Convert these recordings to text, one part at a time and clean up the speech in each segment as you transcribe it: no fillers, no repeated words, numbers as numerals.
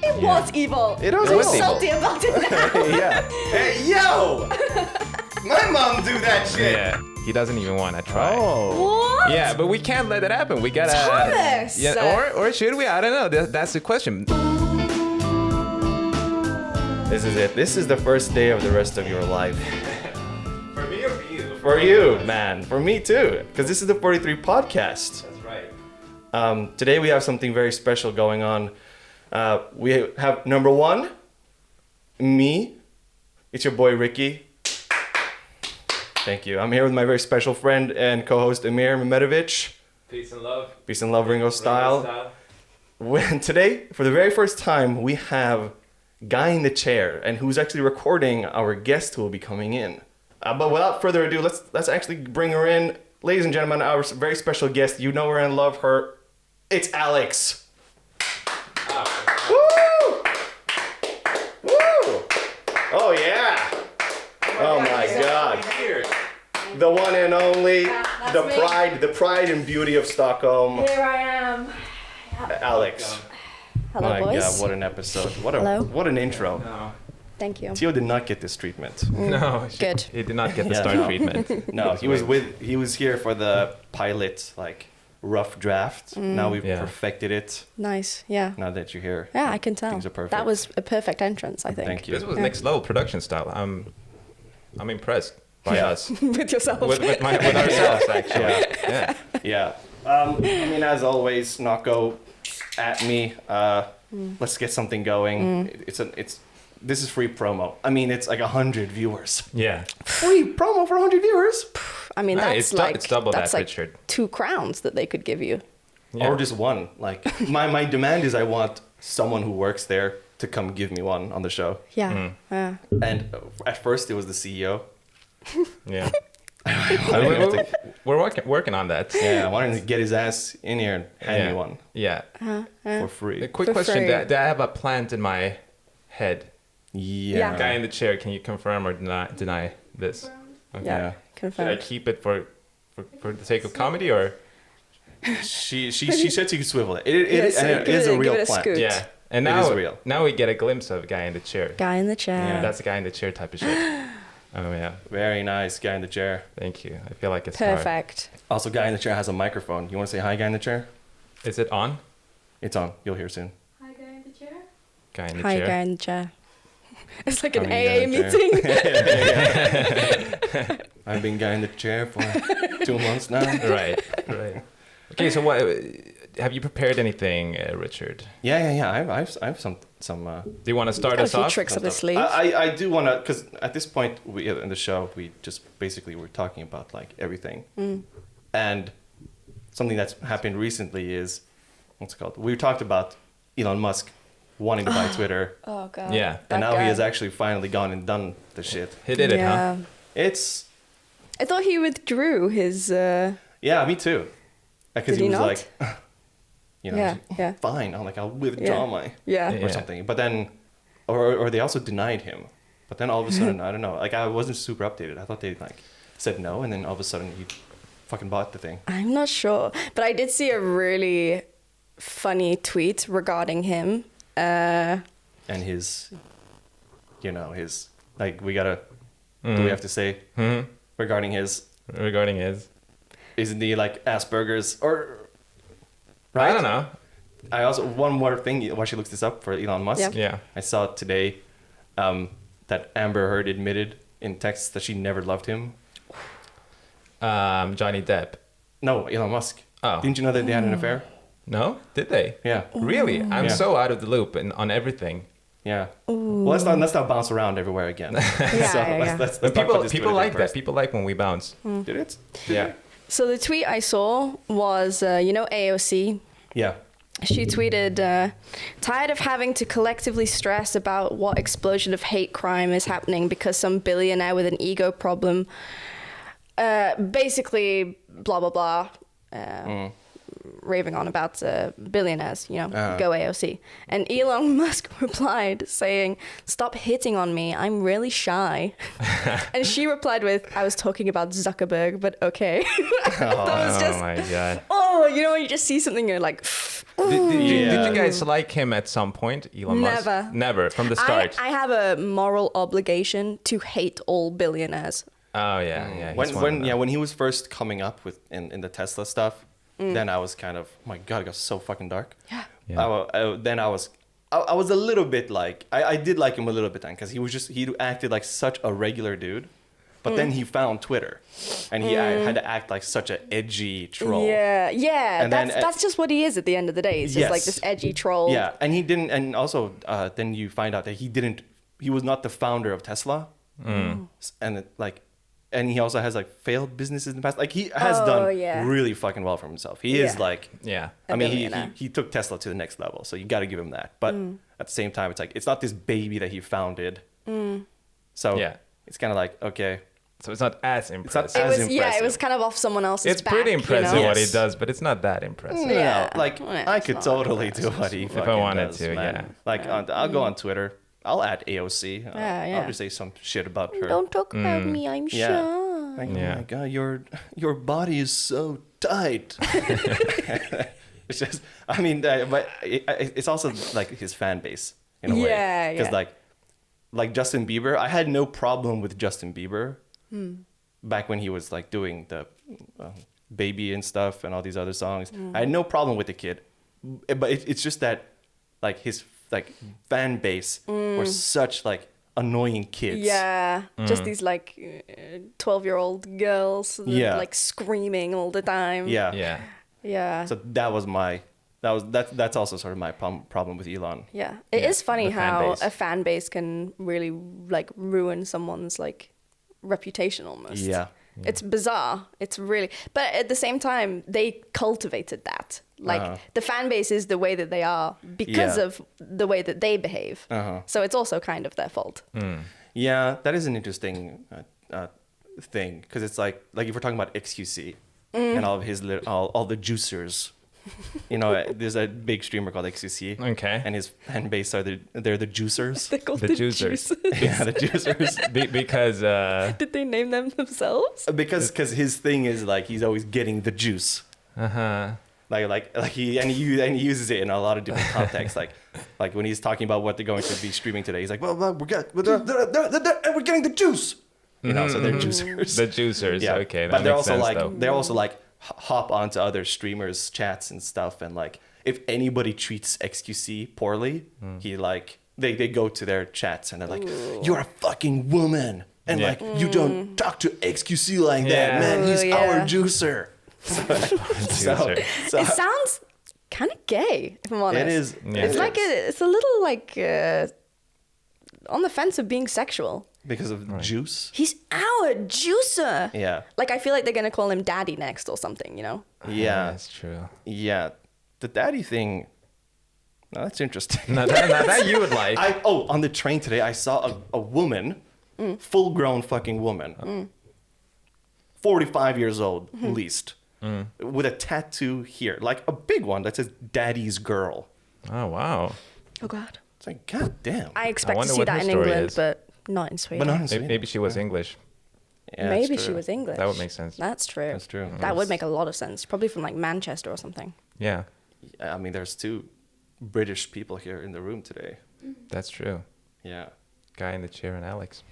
It was evil. It was I'm evil. salty about it now. Yeah. Hey, yo! My mom do that shit. Yeah. He doesn't even want to try. Oh. What? Yeah, but we can't let that happen. We gotta. Thomas! Yeah, or should we? I don't know. That's the question. This is it. This is the first day of the rest of your life. For me or for you? For you, man. For me too. Because this is the 43 podcast. That's right. Today we have something very special going on. We have number one, me. It's your boy Ricky. Thank you. I'm here with my very special friend and co-host Emir Mehmetovic. Peace and love. Peace and love, Ringo style. Today, for the very first time, we have Guy in the Chair, and who's actually recording our guest who will be coming in. But without further ado, let's actually bring her in. Ladies and gentlemen, our very special guest. You know her and love her. It's Alex. Woo! Woo! Oh yeah! Oh my God! The one and only, that's the me. pride and beauty of Stockholm, Here I am. Alex. Hello, My boys. God, what an episode! Hello. What an intro! No. Thank you. Theo did not get this treatment. No. Good. He did not get the Yeah, star no. treatment. No, he was here for the pilot, like rough draft. Now we've perfected it. Nice. Yeah. Now that you're here, Yeah, I can tell. things are perfect. That was a perfect entrance, I think. Thank you. This was next level production style. I'm impressed by Yeah. us. With yourself. with ourselves, actually. Yeah. Yeah. Yeah. I mean, as always, not go at me. Let's get something going. This is free promo. I mean, it's like 100 viewers. Yeah. Free promo for 100 viewers, I mean, Hey, that's it's double that's that, like Richard. 2 crowns that they could give you. Yeah. or just one. Like my demand is, I want someone who works there to come give me one on the show. Yeah. Yeah. And at first, it was the CEO. Yeah. I wanted him to, We're working on that. yeah, I wanted him to get his ass in here and hand me one Yeah. for free. A quick For question. free. Do I have a plant in my head? Yeah. Guy in the chair, can you confirm or deny this? Okay. Yeah. Yeah. Should I Confirmed. keep it for the sake of comedy or? She said she could swivel it. It Yes, and it give is it- a give real it a plant. scoot. Yeah. And It now, is real. now we get a glimpse of guy in the chair. Guy in the chair. Yeah. That's the guy in the chair type of shit. Oh yeah. Very nice, guy in the chair. Thank you. I feel like it's hard. Perfect. Also, guy in the chair has a microphone. You want to say hi, guy in the chair? Is it on? It's on. You'll hear soon. Hi, guy in the chair. Guy in the Hi, chair. guy in the chair. It's like an Hi, guy AA in the meeting. I've been guy in the chair for 2 months now. Right. Right. Okay. So what? Have you prepared anything, Richard? Yeah. I've some. Do you want to start Got a us few off? tricks up his sleeve. I do want to, because at this point in the show, we just basically were talking about like everything. And something that's happened recently is, what's it called? We talked about Elon Musk wanting to buy Twitter. Oh god. Yeah. That And now guy. he has actually finally gone and done the shit. He did it, huh? It's, I thought he withdrew his. yeah, me too. Because Did he he was not? like, you know, Yeah. fine. I'm like, I'll withdraw my, Yeah. Yeah. or something. But then, or they also denied him. But then all of a sudden, I don't know. Like, I wasn't super updated. I thought they like said no, and then all of a sudden he fucking bought the thing. I'm not sure, but I did see a really funny tweet regarding him. And his, you know, his, like, we gotta, do we have to say regarding his, Regarding his. isn't he like Asperger's or, right? I don't know. I also, one more thing, while she looks this up for Elon Musk. Yeah. Yeah. I saw today that Amber Heard admitted in texts that she never loved him. Johnny Depp. No, Elon Musk. Oh. Didn't you know that they had an affair? No? Did they? Yeah. Really? I'm Yeah. so out of the loop on everything. Yeah. Well, let's not bounce around everywhere again. Yeah. Let's But talk about this people Twitter like thing that. first. People like when we bounce. Did it? Yeah. So the tweet I saw was, you know, AOC. Yeah. She tweeted, tired of having to collectively stress about what explosion of hate crime is happening because some billionaire with an ego problem, basically blah, blah, blah, raving on about billionaires, you know, go AOC. And Elon Musk replied saying, stop hitting on me, I'm really shy. And she replied with, I was talking about Zuckerberg, but okay. That was Oh just, my god. oh oh, you know, when you just see something, you're like, Did you guys like him at some point, Elon Musk? Never, from the start. I have a moral obligation to hate all billionaires. Oh yeah. When he was first coming up with in the Tesla stuff, then I was kind of, my God, it got so fucking dark. Yeah. Then I was a little bit like, I did like him a little bit then, because he acted like such a regular dude. But then he found Twitter, and he had to act like such an edgy troll. Yeah. And that's just what he is at the end of the day. He's just like this edgy troll. Yeah, and he didn't. And also, then you find out that he was not the founder of Tesla, and he also has like failed businesses in the past. Like he has done really fucking well for himself. He is like, I mean, he took Tesla to the next level. So you got to give him that. But at the same time, it's like it's not this baby that he founded. So it's kind of like, okay. So it's not as impressive. It was kind of off someone else's It's back, pretty impressive you know? what he does, but it's not that impressive. No, like I could totally do what he fucking if I wanted does, to, man. Like I'll go on Twitter. I'll add AOC. I'll just say some shit about her. Don't talk about me, I'm shy. Like, oh my God, your body is so tight. It's just, I mean, but it's also like his fan base in a way. Because like Justin Bieber, I had no problem with Justin Bieber back when he was like doing the Baby and stuff and all these other songs. I had no problem with the kid, but it's just that like his like fan base were such like annoying kids. Just these like 12-year-old girls like screaming all the time. So that's also sort of my problem with Elon. It is funny how a fan base can really like ruin someone's like reputation almost. It's bizarre. It's really, but at the same time, they cultivated that. Like the fan base is the way that they are because of the way that they behave. So it's also kind of their fault. Yeah, that is an interesting thing, because it's like if we're talking about XQC and all of his all the juicers. You know, there's a big streamer called XQC. Okay. And his fan base they're the juicers. They're called the juicers. Yeah, the juicers. Because did they name them themselves? Because his thing is like he's always getting the juice. Like he uses it in a lot of different contexts. like when he's talking about what they're going to be streaming today, he's like, well we're getting the juice. You know, so they're juicers. The juicers. Yeah. Okay. That but they're makes also sense, like they're also like hop onto other streamers' chats and stuff, and like if anybody treats XQC poorly, he like they go to their chats and they're like, "You're a fucking woman," and like you don't talk to XQC like that, man. He's our juicer. So it sounds kind of gay, if I'm honest. It is. Yeah, it's like it's a little like on the fence of being sexual. Because of juice? He's our juicer. Yeah. Like, I feel like they're going to call him daddy next or something, you know? Yeah. That's true. Yeah. The daddy thing, no, that's interesting. Now that you would like. On the train today, I saw a woman, full-grown fucking woman, 45 years old, at least, with a tattoo here, like a big one that says daddy's girl. Oh, wow. Oh, God. It's like, God damn. I expect to see that in England, but not in Sweden. But not in Sweden. Maybe she was English. Yeah, maybe she was English. That would make sense. That's true. That's true. That would make a lot of sense. Probably from like Manchester or something. Yeah. I mean, there's 2 British people here in the room today. That's true. Yeah. Guy in the chair and Alex.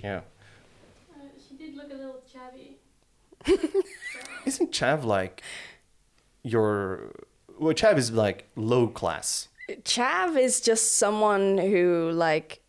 Yeah. She did look a little chabby. Isn't Chav like well, Chav is like low class. Chav is just someone who like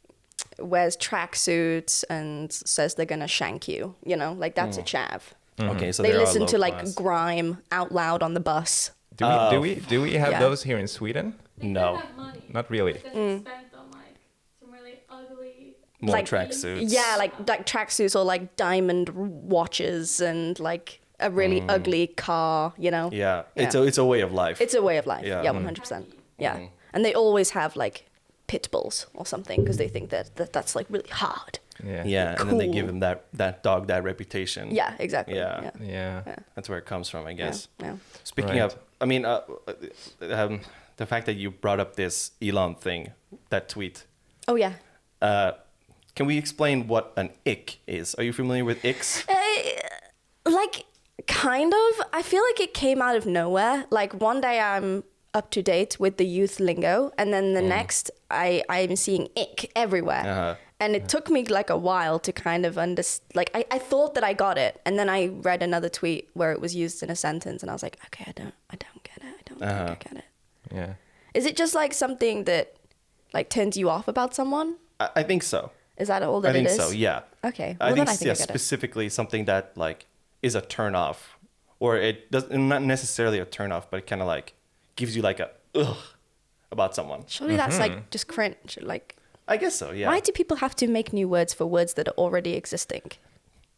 wears tracksuits and says they're gonna shank you. You know, like that's a chav. Okay, so they are listen low to like class. grime out loud on the bus. Do we have Yeah. those here in Sweden? They No. have money. Not really. But then they spent on like some really ugly. More Like- tracksuits. Yeah, like tracksuits or like diamond watches and like a really ugly car. You know. Yeah. It's a way of life. It's a way of life. Yeah. Yeah, 100%. Yeah, and they always have like pit bulls or something because they think that's like really hard. Yeah. Yeah, and then they give Cool. him that dog that reputation. Yeah, exactly. Yeah. Yeah. That's where it comes from, I guess. Yeah. Speaking Right. of, I mean, the fact that you brought up this Elon thing, that tweet. Oh yeah. Can we explain what an ick is? Are you familiar with icks? Like Kind of. I feel like it came out of nowhere. Like one day I'm up to date with the youth lingo, and then the next I'm seeing ick everywhere. And it took me like a while to kind of understand. Like I thought that I got it, and then I read another tweet where it was used in a sentence, and I was like, okay, I don't get it. I don't think I get it. Yeah. Is it just like something that like turns you off about someone? I think so. Is that all that it is? I think so. Yeah. Okay. Well, I think I get specifically something that like is a turn off, or it doesn't, not necessarily a turn off, but it kind of like gives you like a ugh about someone. Surely that's like just cringe. Like, I guess so. Yeah. why do people have to make new words for words that are already existing?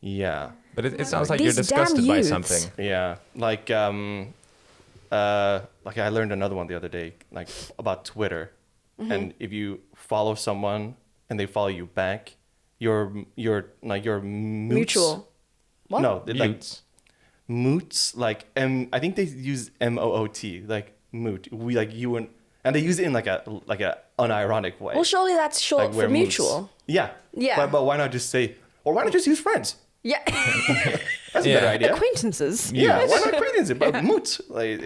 Yeah. But it sounds like These you're disgusted damn by youths. something. Yeah. Like I learned another one the other day, like about Twitter, and if you follow someone and they follow you back, you're Mutual. What? No, like Mutes. moots, like I think they use MOOT, like moot. We like you and they use it in like a unironic way. Well, surely that's short like for we're mutual. moots. Yeah. Yeah. But why not just say, or why not just use friends? Yeah. That's a better idea. Acquaintances. Yeah. Why not acquaintances? But moots, like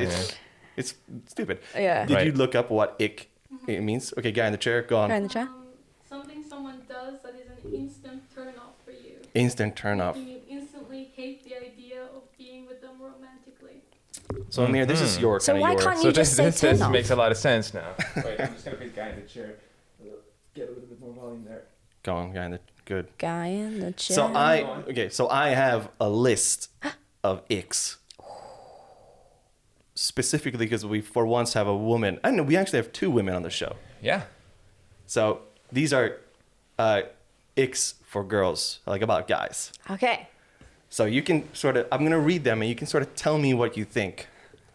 it's stupid. Yeah. Did you Right. look up what ick it means? Okay, guy in the chair, go on. Guy in the chair. Something someone does that is an instant turn off for you. Instant turn off. You instantly hate the idea of being with them romantically. So Amir, this is your So kind why of your. can't you just say this turn off? makes a lot of sense now. Wait, I'm just gonna put the guy in the chair. Get a little bit more volume there. Go on, guy in the good. Guy in the chair. So I have a list of icks. Specifically because we for once have a woman. I know we actually have 2 women on the show. Yeah. So these are icks for girls, like about guys. Okay. So you can I'm gonna read them and you can sort of tell me what you think,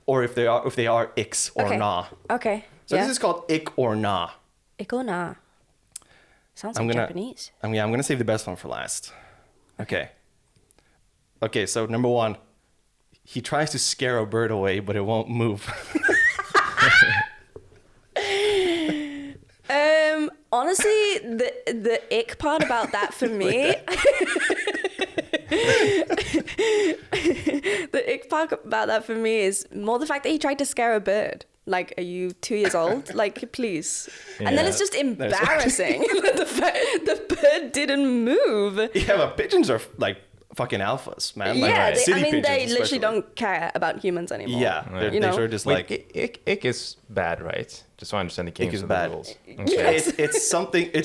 or if they are icks or Okay. nah. Okay. So yeah. this is called ick or nah. Ick or nah. Sounds like Japanese. I'm gonna save the best one for last. Okay. Okay. So number 1, he tries to scare a bird away, but it won't move. Honestly, the ick part about that for me, the ick part about that for me is more the fact that he tried to scare a bird. Like, are you 2 years old? Like, please. Yeah. And then it's just embarrassing that the bird didn't move. Yeah, but pigeons are like fucking alphas, man. Like, Yeah, city pigeons they literally especially. don't care about humans anymore. Yeah, Right. they're sort of just Wait, like ick is bad, right? Just so I understand the games is of bad. the rules. Yes. it's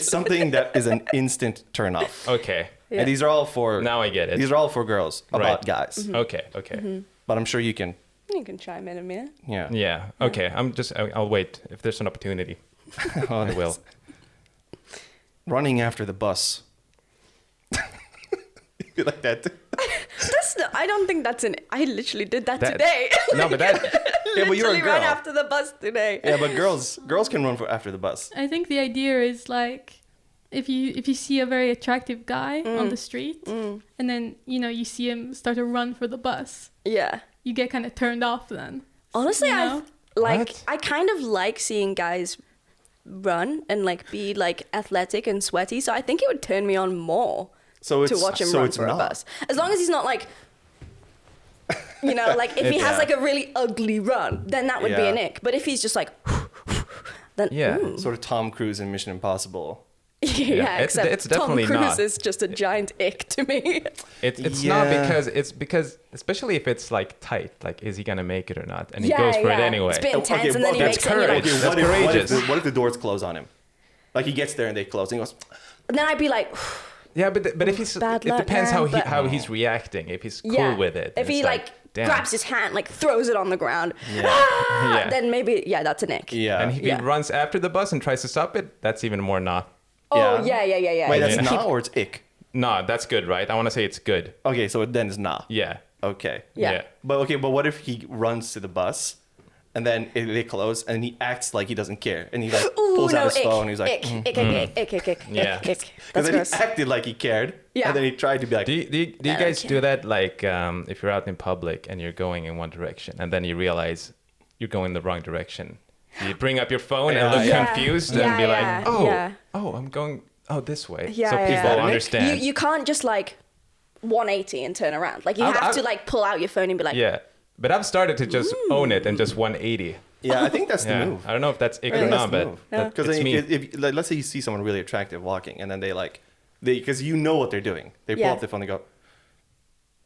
something that is an instant turn off. Okay. Yeah. And these are all for Now I get it. These are all for girls about Right. guys. Mm-hmm. Okay. Okay. But I'm sure you can. You can chime in a minute. Yeah. Yeah. Okay. I'll wait. If there's an opportunity, I will. Running after the bus. You like that? I don't think that's I literally did that That- today. No, but that. Yeah, but you're a Literally girl. ran after the bus today. Yeah, but girls can run after the bus. I think the idea is like if you see a very attractive guy on the street and then you see him start to run for the bus, Yeah. you get kind of turned off then. Honestly, You know? What? I kind of like seeing guys run and like be like athletic and sweaty, so I think it would turn me on more So it's to watch him so run it's for a not. bus. As long as he's not like like if he has Yeah. like a really ugly run, then that would be Yeah. an ick. But if he's just like then Yeah. ooh. Sort of Tom Cruise in Mission Impossible. yeah, it's- except it's definitely Tom Cruise not. is just a giant ick to me. It's Yeah. not because especially if it's like tight, like is he gonna make it or not? And he Yeah, goes for it yeah. anyway. It's a bit intense, Okay, and then he that's makes it, and you're like, courage. Okay, That's what courageous. if the doors close on him? Like he gets there and they close and he goes, and then I'd be like, Yeah, but if he's Bad it luck, depends man, but- how he's reacting. If he's cool yeah. with it, If it's he like damn. grabs his hand, like throws it on the ground, Yeah. then maybe that's an ick. yeah. And if Yeah. he runs after the bus and tries to stop it, that's even more not. Oh Yeah. yeah. Wait, that's Yeah. nah or it's ick? No, that's good, right? I want to say it's good. Okay, so then it's nah. Yeah. Okay. Yeah. But what if he runs to the bus and then they close and he acts like he doesn't care and he like Ooh, pulls no, out his ick, phone and he's like, ick, ick. Yeah. That's and then gross. he acted like he cared. Yeah. And then he tried to be like, Do you guys do that like if you're out in public and you're going in one direction and then you realize you're going the wrong direction? You bring up your phone and look Yeah. confused Yeah, and be yeah, like, yeah. I'm going this way. Yeah, so yeah. people Yeah. understand. You can't just like 180 and turn around. Like you have to like pull out your phone and be like, yeah. But I've started to just own it and just 180. Yeah, I think that's the move. I don't know if that's ick or not, but because if let's say you see someone really attractive walking, and then because you know what they're doing, they pull up their phone and go,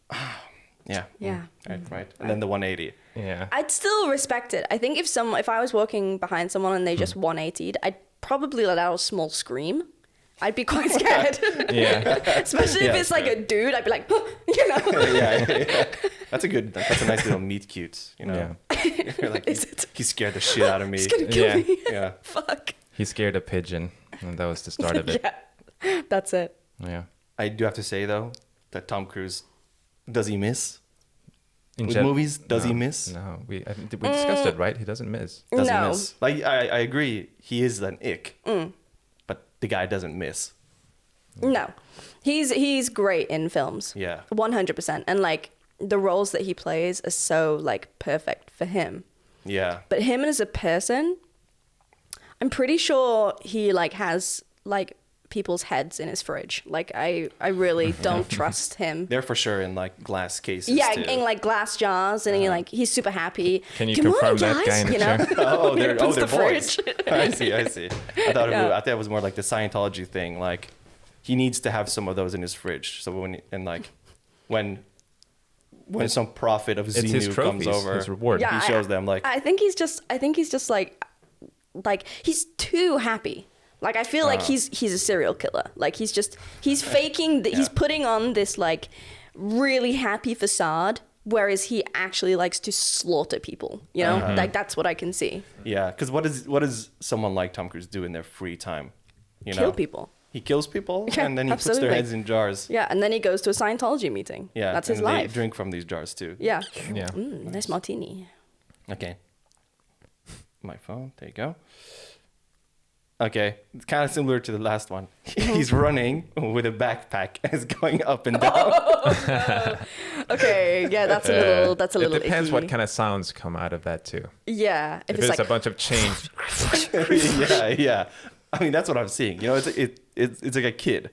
right, and then the 180. Yeah, I'd still respect it. I think if I was walking behind someone and they just 180'd, I'd probably let out a small scream. I'd be quite scared. Especially if it's like a dude, I'd be like, you know. That's a nice little meet cute, you know. Yeah. You're like, he scared the shit out of me. He's gonna kill me. Yeah. Fuck. He scared a pigeon, and that was the start of it. Yeah. That's it. Yeah. I do have to say though that Tom Cruise, does he miss? With movies, does he miss? No, we discussed it, right? He doesn't miss. Doesn't miss. Like I agree, he is an ick. But the guy doesn't miss. No. He's great in films. Yeah. 100%. And like the roles that he plays are so like perfect for him. Yeah. But him as a person, I'm pretty sure he like has like people's heads in his fridge. Like I really don't trust him. They're for sure in like glass cases. Yeah, too. in like glass jars, and he's super happy. Can you confirm that guy in the chair? They're boys. I see. I thought it was more like the Scientology thing. Like he needs to have some of those in his fridge. So when some prophet of Xenu comes over, his reward. He shows them like. I think he's just like he's too happy. Like I feel like he's a serial killer. Like he's faking he's putting on this like really happy facade, whereas he actually likes to slaughter people. You know, like that's what I can see. Yeah, because what does someone like Tom Cruise do in their free time? You know, kill people. He kills people, and then he puts their heads in jars. Yeah, and then he goes to a Scientology meeting. Yeah, that's his life. They drink from these jars too. Yeah. Yeah. Nice martini. Okay. My phone. There you go. Okay, it's kind of similar to the last one. He's running with a backpack and it's going up and down. Okay, yeah, that's a little. It depends icky. what kind of sounds come out of that too. Yeah, if it's like a bunch of change. yeah. I mean, that's what I'm seeing. You know, it's like a kid.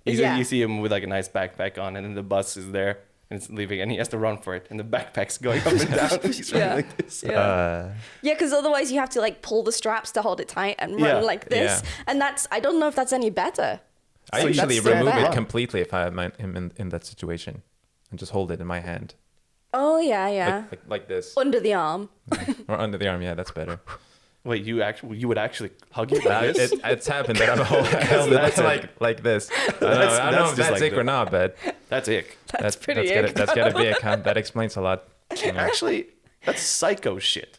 You see him with like a nice backpack on, and then the bus is there. And it's leaving, and he has to run for it, and the backpack's going up and down. And he's running like this. Yeah, because otherwise you have to like pull the straps to hold it tight and run like this, and I don't know if that's any better. I usually remove it completely if I have him in that situation, and just hold it in my hand. Oh yeah. Like this. Under the arm. Or under the arm, yeah, that's better. Wait, you would actually hug it like this? It's happened that I'm held it like this. I don't know if that's ick or not, but that's ick. That's pretty ick. That's gotta be ick. That explains a lot. Actually, that's psycho shit.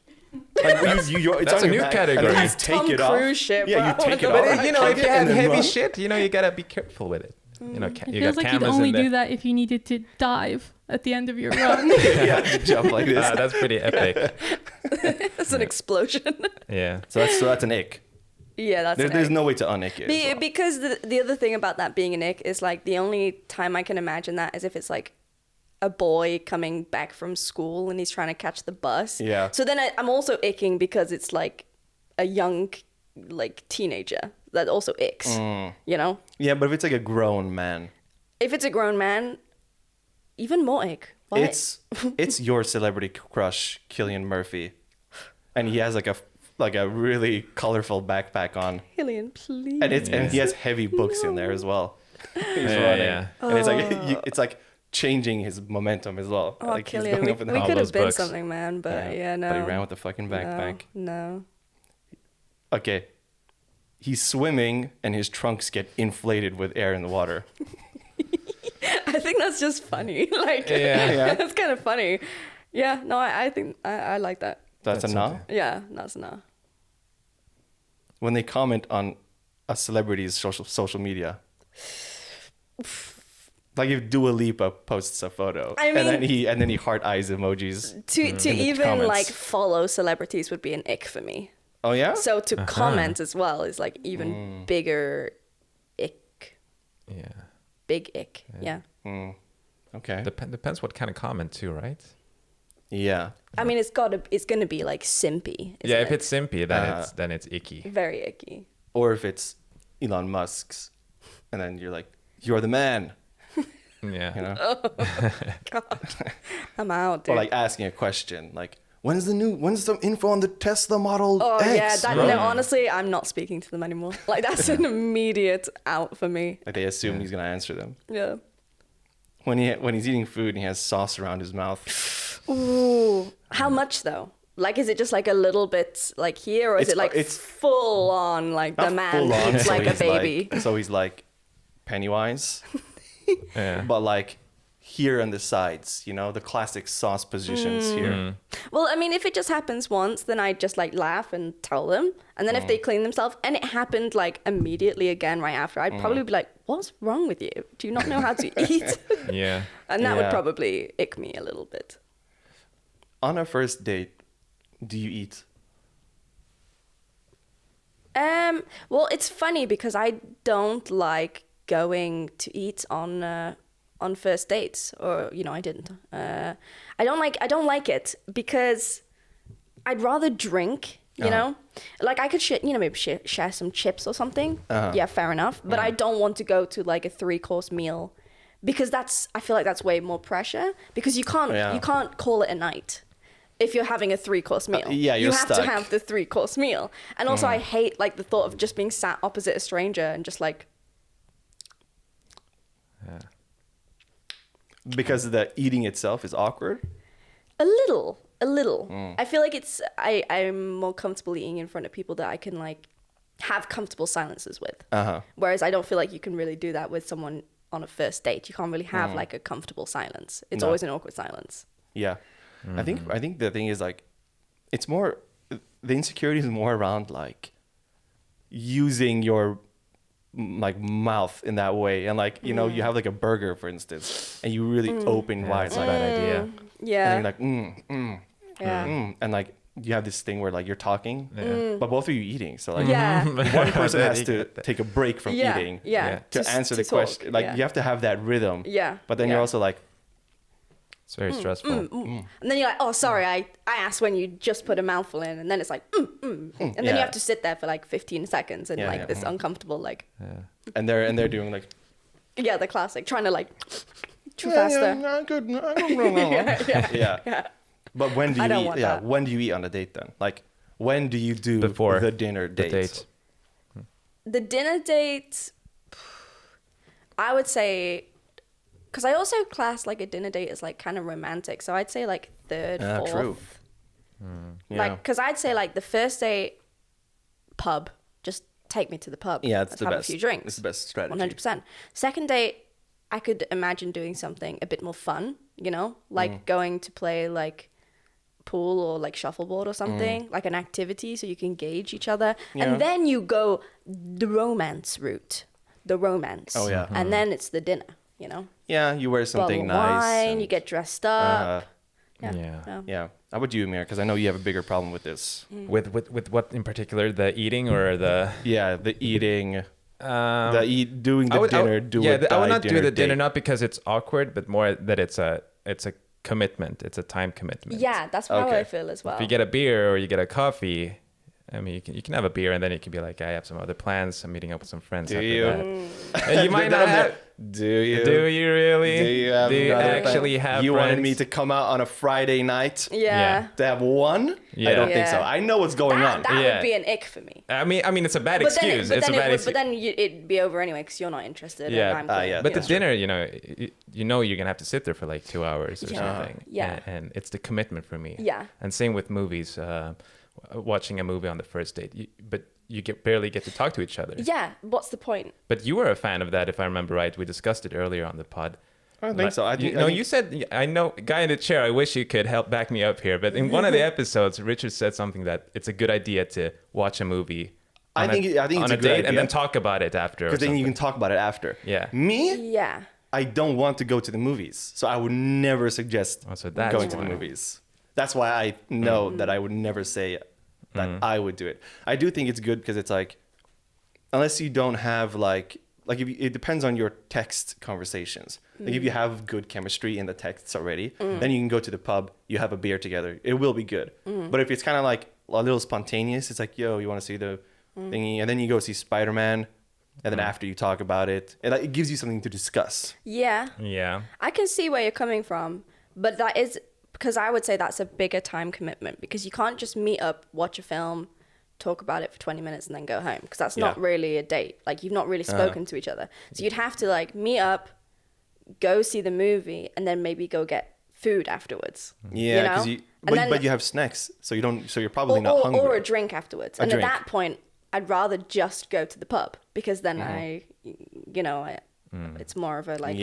Like it's that's a new category. You take it off. Shit, bro. Yeah, you take it off. But if you have heavy shit, you gotta be careful with it. You know, it feels like you'd only do that if you needed to dive at the end of your run. Jump like this. That's pretty epic. That's an explosion. Yeah. So that's an ick. Yeah, there's no way to un-ick it. Because the other thing about that being an ick is like the only time I can imagine that is if it's like a boy coming back from school and he's trying to catch the bus. Yeah. So then I'm also icking because it's like a young like teenager that also icks. You know? Yeah, but if it's like a grown man. If it's a grown man, even more ick. What? It's your celebrity crush, Cillian Murphy, and he has like a really colorful backpack on. Cillian, please. And he has heavy books in there as well. He's running, and it's like changing his momentum as well. Oh, like Cillian, we could have been something, man, but no. But he ran with the fucking backpack. No. Okay. He's swimming and his trunks get inflated with air in the water. I think that's just funny. Like, that's kind of funny. Yeah, no, I think I like that. That's a no? Yeah, that's a no. When they comment on a celebrity's social media, like if Dua Lipa posts a photo, and then he heart eyes emojis. To even comments. Like follow celebrities would be an ick for me. Oh yeah. So to comment as well is like even bigger ick. Yeah. Big ick. Yeah. Okay. Depends what kind of comment too, right? Yeah. I mean, it's gonna be like simpy. If it's simpy, then it's icky. Very icky. Or if it's Elon Musk's, and then you're like, "You're the man." Yeah. You know? Oh, God. I'm out, dude. Or like asking a question, like, when's the info on the Tesla Model X? Yeah, no, honestly, I'm not speaking to them anymore. Like, that's an immediate out for me. Like, they assume he's going to answer them. Yeah. When he's eating food and he has sauce around his mouth. Ooh. How much, though? Like, is it just like a little bit like here, or is it like it's full on, like the man eats like a baby? So he's like Pennywise. Yeah. But like here on the sides, you know, the classic sauce positions here. Well, I mean, if it just happens once, then I just like laugh and tell them. And then if they clean themselves and it happened like immediately again right after, I'd probably be like, what's wrong with you? Do you not know how to eat? Yeah. And that would probably ick me a little bit. On a first date, do you eat? Well, it's funny because I don't like going to eat on first dates, or I didn't. I don't like it because I'd rather drink. You know, like I could maybe share some chips or something. Yeah, fair enough. But I don't want to go to like a 3-course meal because I feel like that's way more pressure because you can't call it a night. If you're having a 3-course meal, you have to have the 3-course meal. And also I hate like the thought of just being sat opposite a stranger and just like. Yeah. Because the eating itself is awkward? A little. I feel like I'm more comfortable eating in front of people that I can like have comfortable silences with. Whereas I don't feel like you can really do that with someone on a first date. You can't really have like a comfortable silence. It's always an awkward silence. Yeah. I think the thing is like, it's more, the insecurity is more around like using your like mouth in that way. And like, you have like a burger, for instance, and you really open wide. It's a bad idea. Yeah. And you're like, and like you have this thing where like you're talking, but both of you eating. So like one person has to take a break from eating to answer the question. Like you have to have that rhythm. Yeah. But then you're also like, it's very stressful. And then you're like, oh, sorry, I asked when you just put a mouthful in, and then it's like, and then you have to sit there for like 15 seconds and this uncomfortable like. Yeah. And they're doing like. Yeah, the classic, trying to like chew faster. Yeah, good. Yeah. But when do you eat? When do you eat on a date then? Like, when do you do before the dinner date? The dinner date, I would say. Because I also class like a dinner date as like kind of romantic. So I'd say like third, fourth. True. Like, because I'd say like the first date, pub. Just take me to the pub. Yeah, it's the best. Have a few drinks. It's the best strategy. 100%. Second date, I could imagine doing something a bit more fun, like going to play like pool or like shuffleboard or something, like an activity so you can gauge each other. Yeah. And then you go the romance route. Oh, yeah. And then it's the dinner. Yeah, you wear something nice. Wine, you get dressed up. Yeah. How about you, Emir? Because I know you have a bigger problem with this. With what in particular? The eating or the? Yeah, the eating. Doing the dinner. I would not do the dinner, not because it's awkward, but more that it's a commitment. It's a time commitment. Yeah, that's how I feel as well. If you get a beer or you get a coffee. I mean, you can have a beer and then you can be like, I have some other plans. I'm meeting up with some friends after that. And you might not have. Do you? Do you really? Do you actually have You friends? wanted me to come out on a Friday night? Yeah. To have one? Yeah. I don't think so. I know what's going on. That would be an ick for me. I mean, it's a bad excuse. But then it'd be over anyway because you're not interested. Yeah. And I'm But the dinner, you're gonna have to sit there for like 2 hours or something. Yeah. And it's the commitment for me. Yeah. And same with movies. Watching a movie on the first date, but you barely get to talk to each other. Yeah, what's the point? But you were a fan of that, if I remember right. We discussed it earlier on the pod. I don't think so. You said, I know, guy in the chair, I wish you could help back me up here. But in one of the episodes, Richard said something that it's a good idea to watch a movie on a date and then talk about it after. Because then you can talk about it after. Yeah. Me? Yeah. I don't want to go to the movies. So I would never suggest going to the movies. That's why I know that I would never say that I would do it. I do think it's good because it's like, unless you don't have like if it depends on your text conversations. Like if you have good chemistry in the texts already, then you can go to the pub, you have a beer together. It will be good. But if it's kind of like a little spontaneous, it's like, yo, you want to see the thingy? And then you go see Spider-Man. and then after you talk about it, it gives you something to discuss. Yeah. Yeah. I can see where you're coming from, but that is because I would say that's a bigger time commitment, because you can't just meet up, watch a film, talk about it for 20 minutes and then go home, because that's not really a date. Like, you've not really spoken to each other. So you'd have to like meet up, go see the movie, and then maybe go get food afterwards. Yeah, because but you have snacks, so you're probably not hungry. Or a drink afterwards. At that point, I'd rather just go to the pub, because then it's more of a like,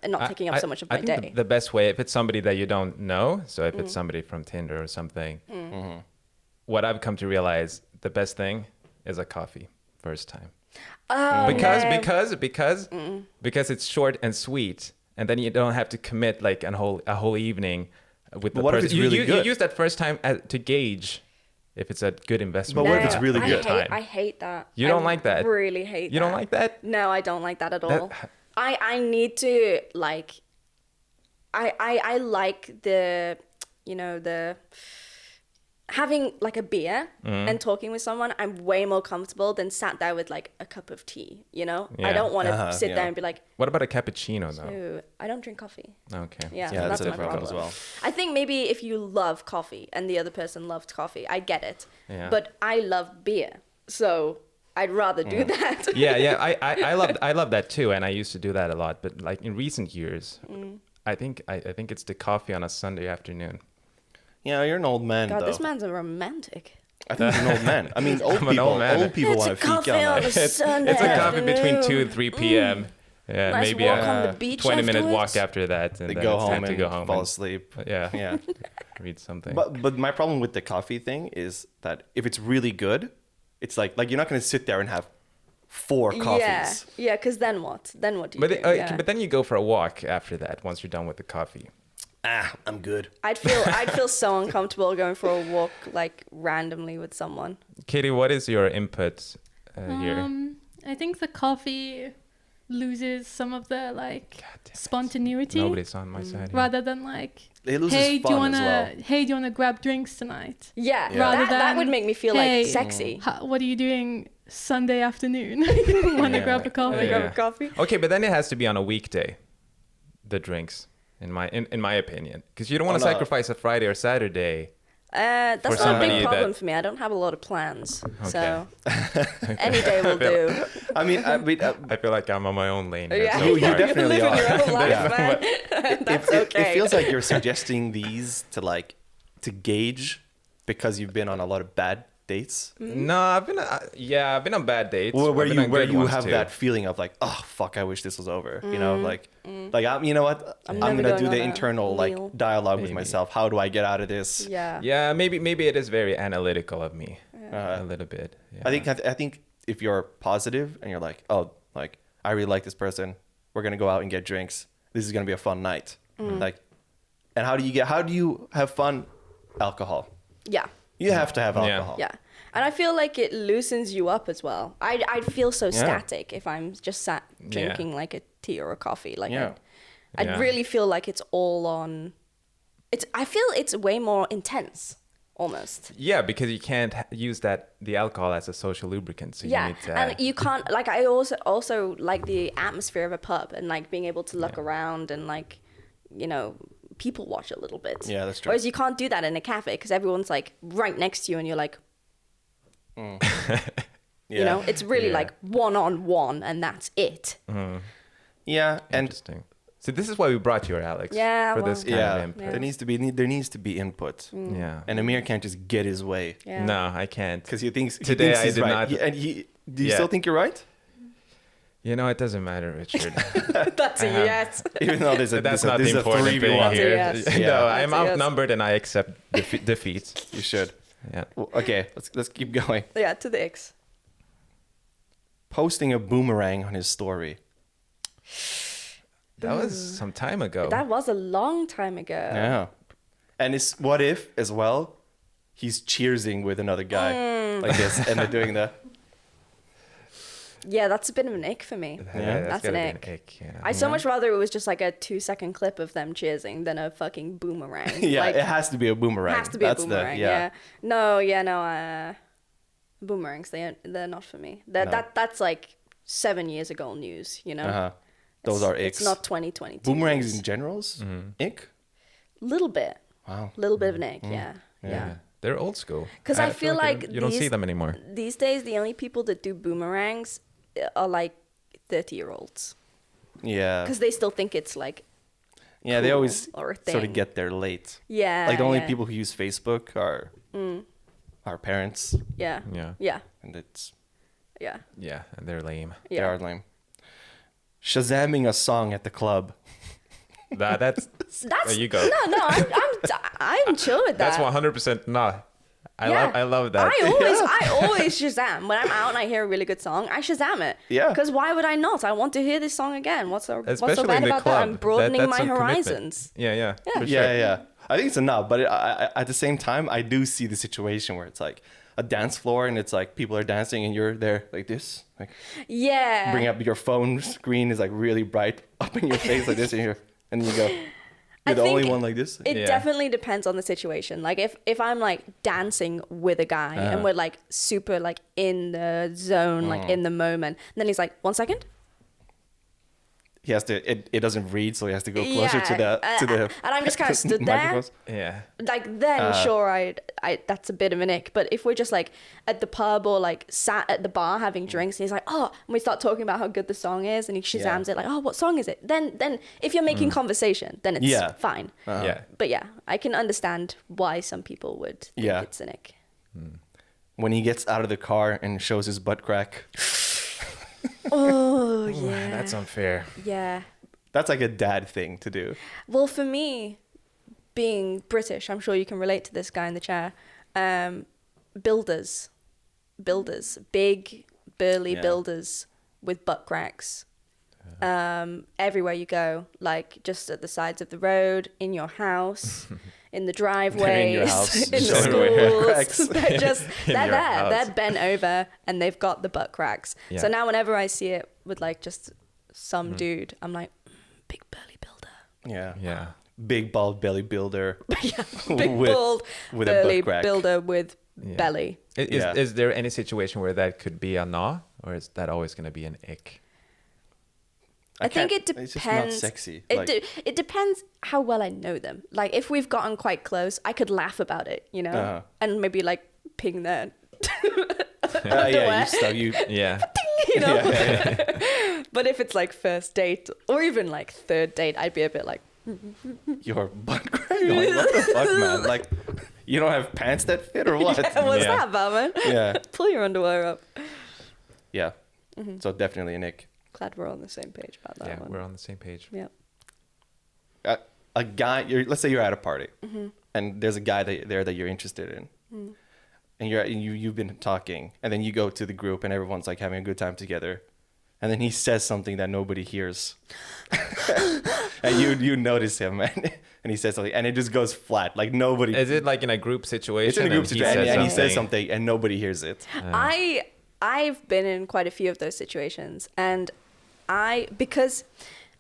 not taking up so much of my day. The best way, if it's somebody that you don't know, so if it's somebody from Tinder or something, what I've come to realize, the best thing is a coffee first time. Oh, because it's short and sweet, and then you don't have to commit like a whole evening with the person. What if it's really good? You use that first time to gauge if it's a good investment. But what if it's really good? I hate that. You don't like that? I really hate that. You don't like that? No, I don't like that at all. I need to like, I like the having like a beer and talking with someone. I'm way more comfortable than sat there with like a cup of tea, Yeah. I don't want to sit there and be like, what about a cappuccino though? Ooh, I don't drink coffee. Okay. Yeah, that's my problem as well. I think maybe if you love coffee and the other person loved coffee, I get it. Yeah. But I love beer, so I'd rather do that. I love that too, and I used to do that a lot. But like in recent years, I think it's the coffee on a Sunday afternoon. Yeah, you're an old man. God, though. this man's a romantic. I think he's an old man. I mean, old people want to fika on that. It's a coffee between 2 and 3 p.m. Yeah, nice maybe walk on the beach 20-minute afterwards. walk after that, and They then go it's home time to and go home fall and, asleep. Yeah, read something. But my problem with the coffee thing is that if it's really good, it's like you're not going to sit there and have 4 coffees. Yeah, because then what? Then what do you do? But then you go for a walk after that once you're done with the coffee. I'm good. I'd feel so uncomfortable going for a walk like randomly with someone. Katie, what is your input here? I think the coffee loses some of the like spontaneity. Nobody's on my side. Rather than like, it loses hey, do you wanna grab drinks tonight? Yeah. Rather than, that would make me feel like sexy. What are you doing Sunday afternoon? Wanna grab a coffee? Grab a coffee? Okay, but then it has to be on a weekday. The drinks. In my opinion, because you don't want to sacrifice a Friday or Saturday. That's not a big problem for me. I don't have a lot of plans, so any day will do. I feel like I'm on my own lane. Here you definitely are. Your own life, man. That's okay. It feels like you're suggesting these to gauge because you've been on a lot of bad dates. No, I've been on bad dates. Where you have that feeling of like, oh fuck, I wish this was over. You know, like you know what? I'm gonna do the internal like dialogue with myself. How do I get out of this? Yeah. Maybe it is very analytical of me. A little bit. Yeah. I think if you're positive and you're like, oh, like I really like this person. We're gonna go out and get drinks. This is gonna be a fun night. Like, and how do you have fun? Alcohol. Yeah. You have to have alcohol. Yeah. And I feel like it loosens you up as well. I'd feel so static if I'm just sat drinking like a tea or a coffee. Like I'd really feel like it's all on. I feel it's way more intense, almost. Yeah, because you can't use the alcohol as a social lubricant. So you need to, and you can't like. I also like the atmosphere of a pub and like being able to look around and like, people watch a little bit. Yeah, that's true. Whereas you can't do that in a cafe because everyone's like right next to you and you're like, it's really like one-on-one and that's it. Yeah, interesting. So this is why we brought you, Alex. Yeah, for this kind of input. Yeah. There needs to be input. Yeah, and Emir can't just get his way. Yeah. No, I can't. Because he thinks today I did right. not. Do you still think you're right? It doesn't matter, Richard. That's a yes. Even though that's not the important thing here. Yes. No, I'm outnumbered and I accept defeat. You should. Yeah. Well, okay, let's keep going. Yeah, to the X. Posting a boomerang on his story. That was some time ago. That was a long time ago. Yeah. And it's what if as well he's cheersing with another guy like this and they're doing the. Yeah, that's a bit of an ick for me. Yeah, that's an ick. Yeah. I'd so much rather it was just like a 2-second clip of them cheersing than a fucking boomerang. Yeah, like, it has to be a boomerang. It has to be a boomerang. No. Boomerangs, they're not for me. That's like 7 years ago news, you know. Those are icks. It's not 2022. Boomerangs news. in generals, ick. Little bit. Wow. Little bit of an ick. Yeah. They're old school. Because I feel like you don't see them anymore. These days, the only people that do boomerangs are like 30-year-olds. Yeah. Because they still think it's like. Yeah, cool they always or a sort of thing. get there late. Yeah. Like the only people who use Facebook are our parents, Yeah. Yeah. Yeah. and it's Yeah. Yeah, and they're lame. they Yeah. are lame. Shazamming a song at the club. That's there you go. No, I'm chill with that. That's 100% not. I love that. I always Shazam when I'm out and I hear a really good song. I Shazam it. Yeah. Because why would I not? I want to hear this song again. What's so Especially bad in the about club. that? I'm broadening That's my some commitment. horizons. Yeah. For sure. Yeah. I think it's enough, but at the same time, I do see the situation where it's like a dance floor and it's like people are dancing and you're there like this, like Yeah. bring up your phone screen is like really bright up in your face like this, and you go, you're the only one like this. It definitely depends on the situation. Like if I'm like dancing with a guy and we're like super like in the zone, like in the moment, and then he's like, 1 second. He has to. It doesn't read, so he has to go closer to the and I'm just kind of stood there. microphones. Yeah. Like then sure I that's a bit of an ick, but if we're just like at the pub or like sat at the bar having drinks and he's like, oh, and we start talking about how good the song is and he Shazams it like, oh, what song is it, then if you're making conversation, then it's fine. Yeah. But yeah, I can understand why some people would think it's an ick. When he gets out of the car and shows his butt crack, Oh yeah, That's unfair. yeah. that's like a dad thing to do. Well, for me, being British, I'm sure you can relate to this guy in the chair. Builders, big, burly builders with butt cracks. Everywhere you go, like just at the sides of the road, in your house, in the driveways, in your house, in the schools. They're just they're there. They're bent over and they've got the butt cracks. Yeah. So now whenever I see it with like just some dude, I'm like, big burly builder. Yeah. Big bald belly builder. Big bald with a burly butt crack. builder with belly. Is there any situation where that could be a nah, or is that always going to be an ick? I think it depends. It's just not sexy. It depends how well I know them. Like if we've gotten quite close, I could laugh about it, you know, and maybe like ping their. You know. But if it's like first date or even like third date, I'd be a bit like. Your butt crack. Like, what the fuck, man? Like, you don't have pants that fit or what? What's that about, man? Yeah. Pull your underwear up. Yeah. So definitely an ick. Glad we're on the same page about that one. We're on the same page. Yeah. A guy, let's say you're at a party, and there's a guy there that you're interested in, and you've been talking, and then you go to the group, and everyone's like having a good time together, and then he says something that nobody hears, and you notice him, and he says something, and it just goes flat, like nobody. Is it like in a group situation? It's in a group situation, and he says something, and nobody hears it. I've been in quite a few of those situations, and because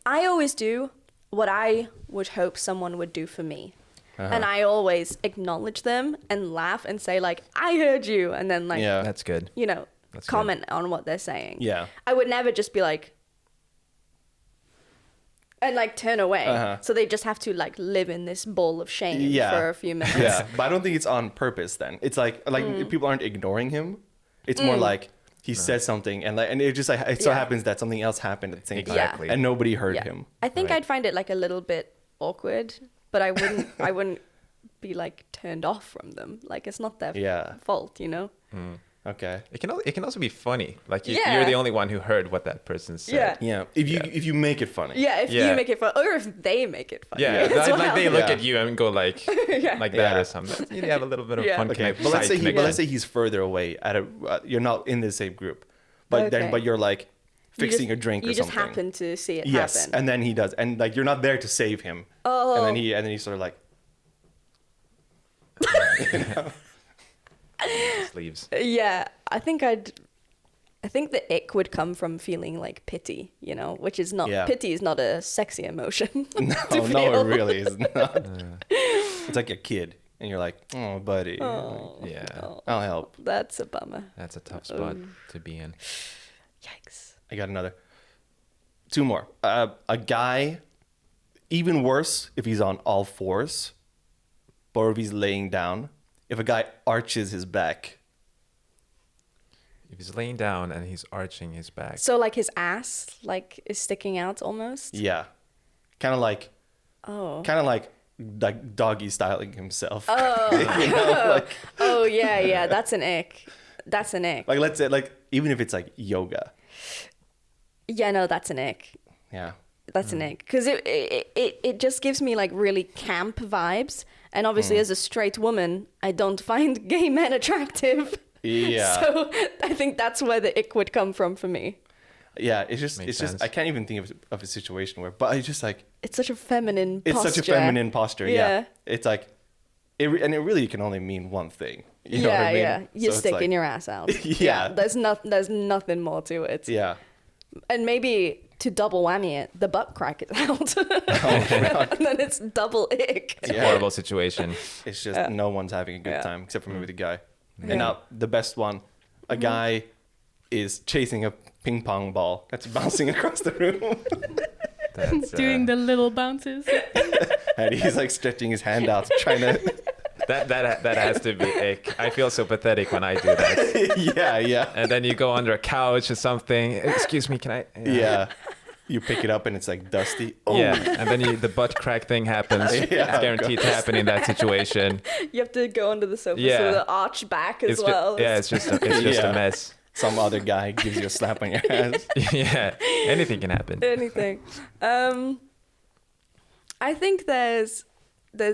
I always do what I would hope someone would do for me. And I always acknowledge them and laugh and say like, I heard you. And then like, that's good. You know, That's comment on what they're saying. Yeah. I would never just be like, and like turn away. So they just have to like live in this ball of shame for a few minutes. Yeah. But I don't think it's on purpose then. It's like people aren't ignoring him. It's more like he said something and it just like it so happens that something else happened at the same time. Exactly. And nobody heard him. I think I'd find it like a little bit awkward, but I wouldn't be like turned off from them. Like it's not their fault, you know? Okay. It can also be funny. Like you're the only one who heard what that person said. Yeah. If you make it funny. Yeah, if you make it fun, or if they make it funny. Yeah, like they look at you and go like that or something. You have a little bit of fun. Okay, but let's say he's further away you're not in the same group, but you're like fixing a drink or something. You just happen to see it happen. Yes, and then he does, and like you're not there to save him. Oh. And then he's sort of like. You know? Sleeves. Yeah, I think the ick would come from feeling like pity, you know, which is not pity is not a sexy emotion. No, it really is not. It's like a kid, and you're like, oh, buddy. Oh, I'll help. That's a bummer. That's a tough spot to be in. Yikes. I got another. 2 more. A guy, even worse if he's on all fours, or if he's laying down. If a guy arches his back. If he's laying down and he's arching his back. So like his ass like is sticking out almost? Yeah. Kind of like doggy styling himself. Oh. You know, like, oh yeah, that's an ick. That's an ick. Like let's say like even if it's like yoga. Yeah, no, that's an ick. Yeah. That's an ick. Because it just gives me like really camp vibes. And obviously as a straight woman, I don't find gay men attractive. Yeah. So I think that's where the ick would come from for me. Yeah, it's just I can't even think of a situation where, but it's just like it's such a feminine posture. It's such a feminine posture. Yeah. It's like it really can only mean one thing. You know what I mean? Yeah. You're sticking your ass out. Yeah. There's nothing more to it. Yeah. And maybe to double whammy it, the butt crack is out. And then it's double ick. It's a horrible situation. It's just no one's having a good time except for maybe the guy. Yeah. And now the best one, a guy is chasing a ping pong ball that's bouncing across the room. That's doing the little bounces. And he's like stretching his hand out, trying to. That has to be ick. I feel so pathetic when I do that. Yeah. And then you go under a couch or something. Excuse me, can I? Yeah. You pick it up and it's like dusty. Oh. Yeah, and then the butt crack thing happens. It's guaranteed to happen in that situation. You have to go under the sofa so the arch back as well. It's just a mess. Some other guy gives you a slap on your ass. Yeah, anything can happen. Anything. I think there's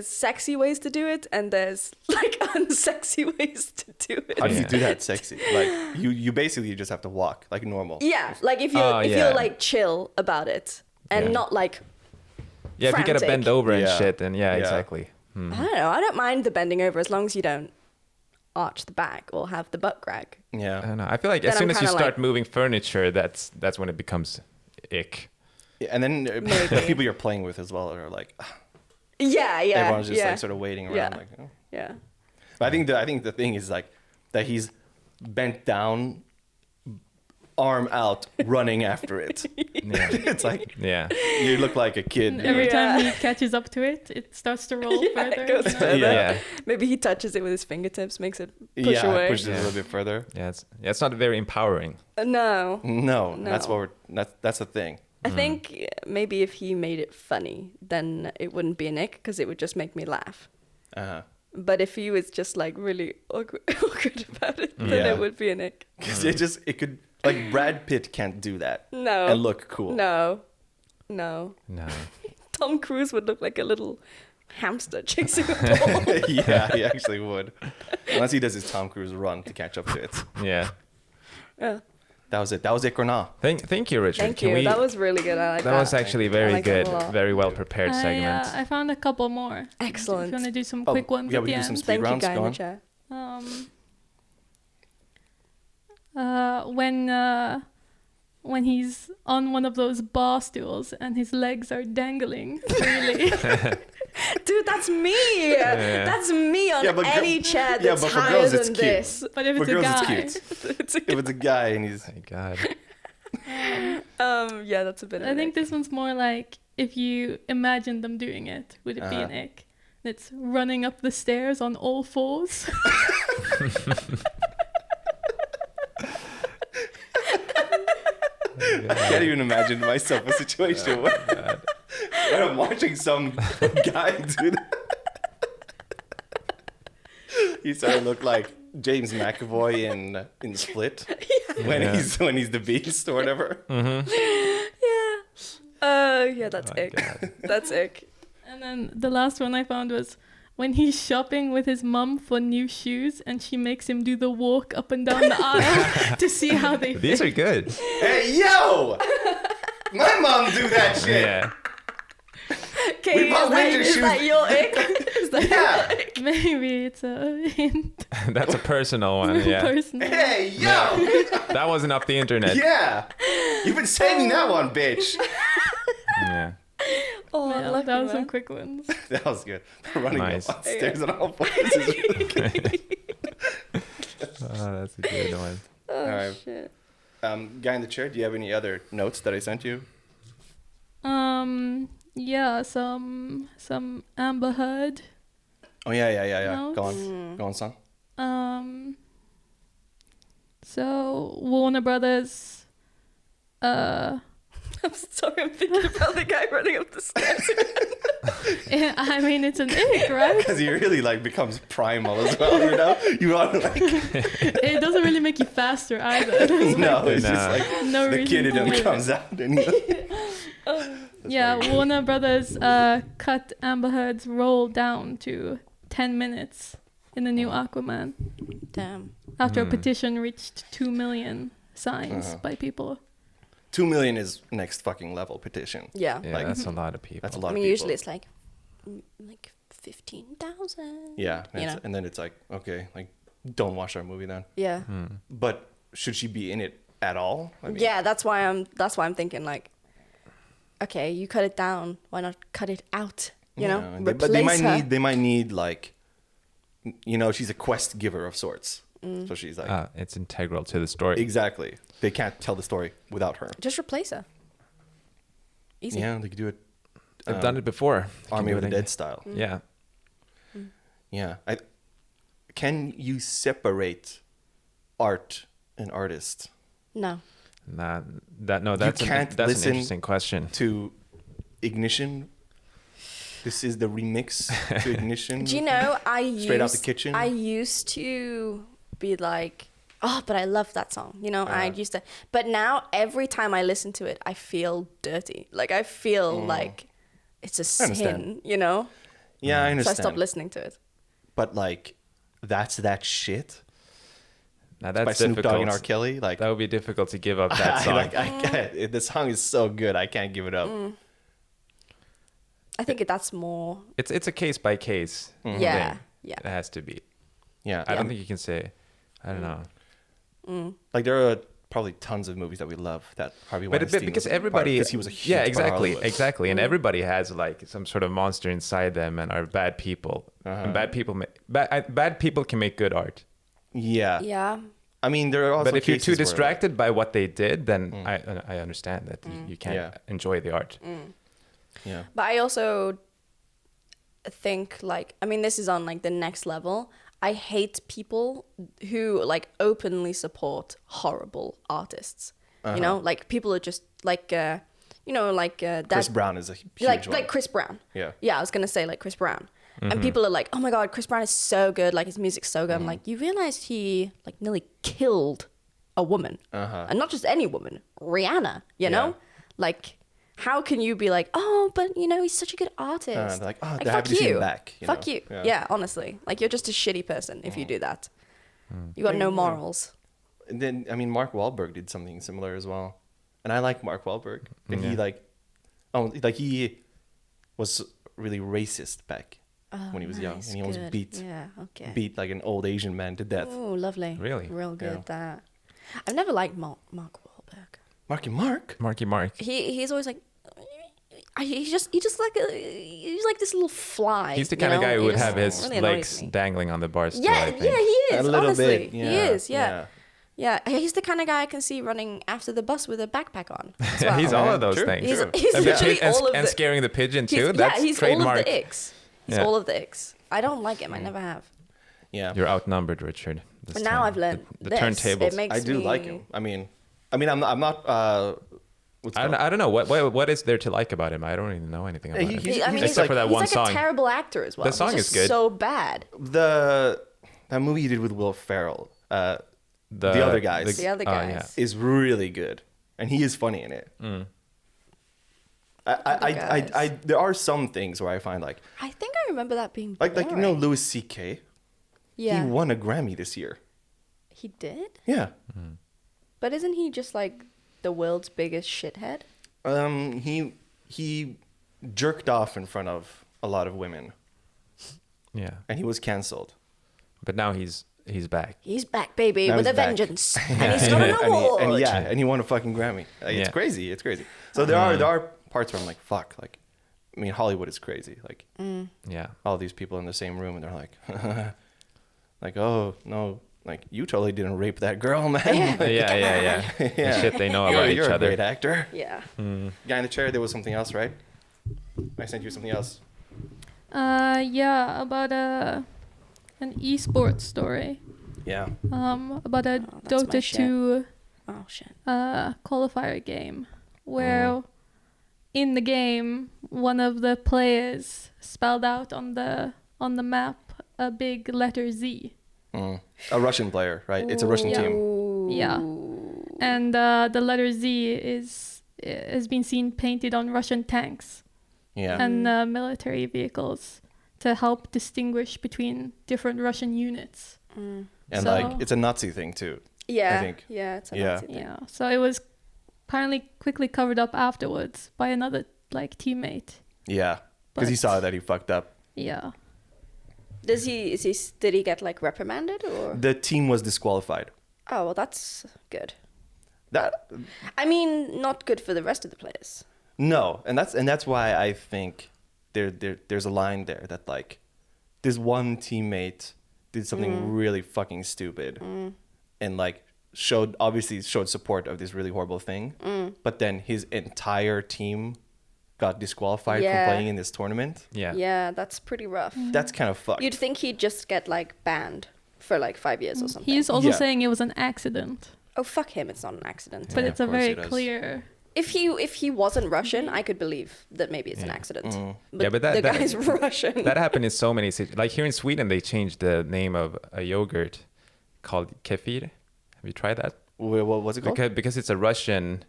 sexy ways to do it and there's like unsexy ways to do it. How do you do that sexy? Like you basically just have to walk like normal. Yeah, like if you're like chill about it and not like if frantic. you gotta bend over and shit, then exactly. I don't know. I don't mind the bending over as long as you don't arch the back or have the butt crack. Yeah. I don't know. I feel like as soon as you start moving furniture, that's when it becomes ick. Yeah, and then the people you're playing with as well are like. Yeah. Everyone's just like sort of waiting around. Yeah. Like, oh. Yeah. But I think the thing is like that he's bent down, arm out, running after it. Yeah. It's like you look like a kid. Every time he catches up to it, it starts to roll further. It goes further. Yeah. Maybe he touches it with his fingertips, makes it push away. Pushes it a little bit further. Yeah, it's not very empowering. No. That's the thing. I think maybe if he made it funny, then it wouldn't be an ick because it would just make me laugh. But if he was just like really awkward about it, then it would be an ick. Because it could, like Brad Pitt can't do that. No. And look cool. No. Tom Cruise would look like a little hamster chasing a ball. Yeah, he actually would. Unless he does his Tom Cruise run to catch up to it. Yeah. Yeah. That was it. That was it or not? Thank you, Richard. Thank you. That was really good. I like that. That was actually very good. Very well prepared segment. I found a couple more. Excellent. If you want to do some quick ones at the end. Some speed rounds. Thank you, guy in the chair. When he's on one of those bar stools and his legs are dangling, really. Dude, that's me. That's me on any chair that's higher than this. But if it's a guy, if it's a guy and he's, my God. Yeah, that's a bit. I think this one's more like if you imagine them doing it, would it be an ick? It's running up the stairs on all fours. I can't even imagine myself in a situation where I'm watching some guy do that. He sort of looked like James McAvoy in Split when he's the Beast or whatever. Mm-hmm. Yeah, that's ick. That's ick. And then the last one I found was when he's shopping with his mum for new shoes and she makes him do the walk up and down the aisle to see how they fit. These are good. Hey, yo! My mom do that shit. Yeah. Okay, is that your ick? Is that your ick? Maybe it's a hint. That's a personal one, yeah. Personal. Hey, yo! That wasn't off the internet. Yeah! You've been saving that one, bitch! Yeah. Oh, yeah, that was some quick ones. That was good. Running upstairs on all fours is really good. Oh, that's a good one. Oh, shit. Guy in the chair, do you have any other notes that I sent you? Yeah, some Amber Heard. Oh yeah. Notes. Go on, son. So Warner Brothers. I'm sorry, I'm thinking about the guy running up the stairs. Yeah, I mean, it's an ick, right? Because he really like becomes primal as well, you know. You want to like. It doesn't really make you faster either. No, it's just like no the kid in him comes out and yeah, Warner Brothers cut Amber Heard's role down to 10 minutes in the new Aquaman. Damn. After a petition reached 2 million signs by people. 2 million is next fucking level petition. Yeah. Like, that's a lot of people. That's a lot of people. people. Usually it's like 15,000. Yeah. And then it's like, okay, like, don't watch our movie then. Yeah. But should she be in it at all? I mean, yeah, that's why I'm thinking like, okay, you cut it down. Why not cut it out? You know, but they might need like, you know, she's a quest giver of sorts. So she's like, it's integral to the story. Exactly. They can't tell the story without her. Just replace her. Easy. Yeah, they could do it. I've done it before. Army of the Dead style. Yeah. Yeah. Can you separate art and artist? No. That's an interesting question. To Ignition. This is the remix to Ignition. Do you know Straight Out the Kitchen. I used to be like, oh, but I love that song. You know, I used to. But now every time I listen to it, I feel dirty. Like I feel like it's a sin. You know. Yeah, I understand. So I stopped listening to it. But like, that's that shit. Now that's by Snoop difficult. Dogg and R. Kelly, like that would be difficult to give up that song. The song is so good, I can't give it up. I think that's more. It's a case by case. Yeah, thing. yeah. It has to be. Yeah, I don't think you can say. I don't know. Like there are probably tons of movies that we love that Harvey Weinstein. But because everybody, because he was a huge exactly, and everybody has like some sort of monster inside them and are bad people. And bad people can make good art. Yeah. Yeah. I mean, there are also. But if you're too distracted by what they did, then I understand that you can't enjoy the art. Yeah. But I also think like, I mean, this is on like the next level. I hate people who like openly support horrible artists. You know, like people are just like, you know, like that. Chris Brown is a huge one. Like Chris Brown. Yeah. Yeah, I was gonna say like Chris Brown. And people are like, oh my God, Chris Brown is so good. Like his music's so good. I'm like, you realize he like nearly killed a woman. And not just any woman, Rihanna, you know? Like, how can you be like, oh, but you know, he's such a good artist. They're like, oh, like, they're happy to see him back. Fuck you. Yeah, honestly. Like you're just a shitty person if you do that. You got no morals. And then, I mean, Mark Wahlberg did something similar as well. And I like Mark Wahlberg. And he he was really racist back when he was young. And he almost beat like an old Asian man to death. Oh, lovely. Really? Real good, that. I've never liked Mark Wahlberg. Marky Mark? He's always like, he's like this little fly. He's the kind of guy who would have his really legs dangling on the bar still, yeah, I think. Yeah, he is, a little honestly. bit, yeah. He is, yeah. He's the kind of guy I can see running after the bus with a backpack on. Well. He's all of those things. He's literally all of and scaring the pigeon too. That's he's trademark. all of the icks. He's all of the icks. I don't like him. I never have. Yeah. You're outnumbered, Richard. But now I've learned the turntables. I do like him. I mean, I'm not. I don't know what is there to like about him. I don't even know anything about him. Except for that one song. He's like a terrible actor as well. The song is good. So bad. That movie he did with Will Ferrell, the other guys. The other guys is really good, and he is funny in it. There are some things where I find like I think I remember that being like you know Louis C.K. Yeah, he won a Grammy this year. He did. Yeah, but isn't he just like the world's biggest shithead? He jerked off in front of a lot of women. Yeah, and he was canceled. But now he's back. He's back, baby, with a vengeance, and he's got an award. And he won a fucking Grammy. It's crazy. It's crazy. So there are parts where I'm like, fuck. Like, I mean, Hollywood is crazy. Like, yeah, all these people in the same room, and they're like, like, oh no, like, you totally didn't rape that girl, man. Yeah. The shit they know about each you're other. You're a great actor. Yeah. Guy in the chair, there was something else, right? I sent you something else. Yeah, about an esports story. Yeah. About a Dota 2 qualifier game where in the game one of the players spelled out on the map a big letter Z. A Russian player, right? It's a Russian team. Yeah. And the letter Z has been seen painted on Russian tanks and military vehicles to help distinguish between different Russian units. And like, it's a Nazi thing too. Yeah. I think. Yeah, it's a Nazi thing. Yeah. So it was apparently quickly covered up afterwards by another like teammate. Yeah. Because he saw that he fucked up. Yeah. Did he get like reprimanded or? The team was disqualified. Oh, well, that's good. That. I mean, not good for the rest of the players. No, and that's why I think there's a line there that like this one teammate did something really fucking stupid and like showed support of this really horrible thing, but then his entire team got disqualified from playing in this tournament. Yeah, that's pretty rough. That's kind of fucked. You'd think he'd just get like banned for like 5 years or something. He's also saying it was an accident. Oh, fuck him, it's not an accident. But it's a very clear... If he wasn't Russian, I could believe that maybe it's an accident. But, but the guy's Russian. That happened in so many cities. Like here in Sweden, they changed the name of a yogurt called kefir. Have you tried that? What's it called? Because it's a Russian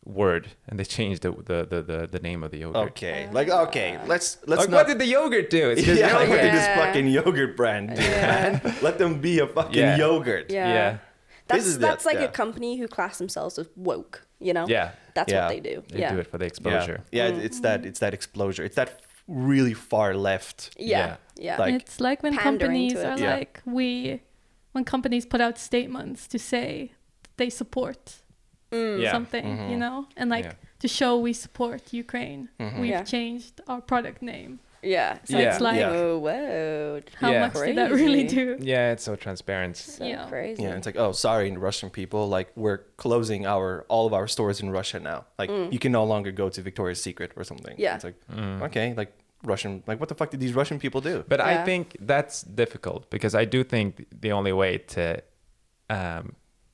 word, and they changed the name of the yogurt. Okay, let's like, not... what did the yogurt do? It's just yogurt. What did this fucking yogurt brand do, man? Let them be a fucking yogurt. Yeah. That's like a company who class themselves as woke, you know? Yeah. That's what they do. They do it for the exposure. Yeah, it's that exposure. It's that really far left. Yeah. Like, it's like when companies are like, when companies put out statements to say they support something, you know? And like to show we support Ukraine, we've changed our product name. Yeah. So it's like, whoa. How much did that really do? Yeah, it's so transparent. So crazy. Yeah, it's like, oh, sorry, Russian people, like we're closing all of our stores in Russia now. Like you can no longer go to Victoria's Secret or something. Yeah. It's like, okay, like Russian, like what the fuck did these Russian people do? But I think that's difficult because I do think the only way to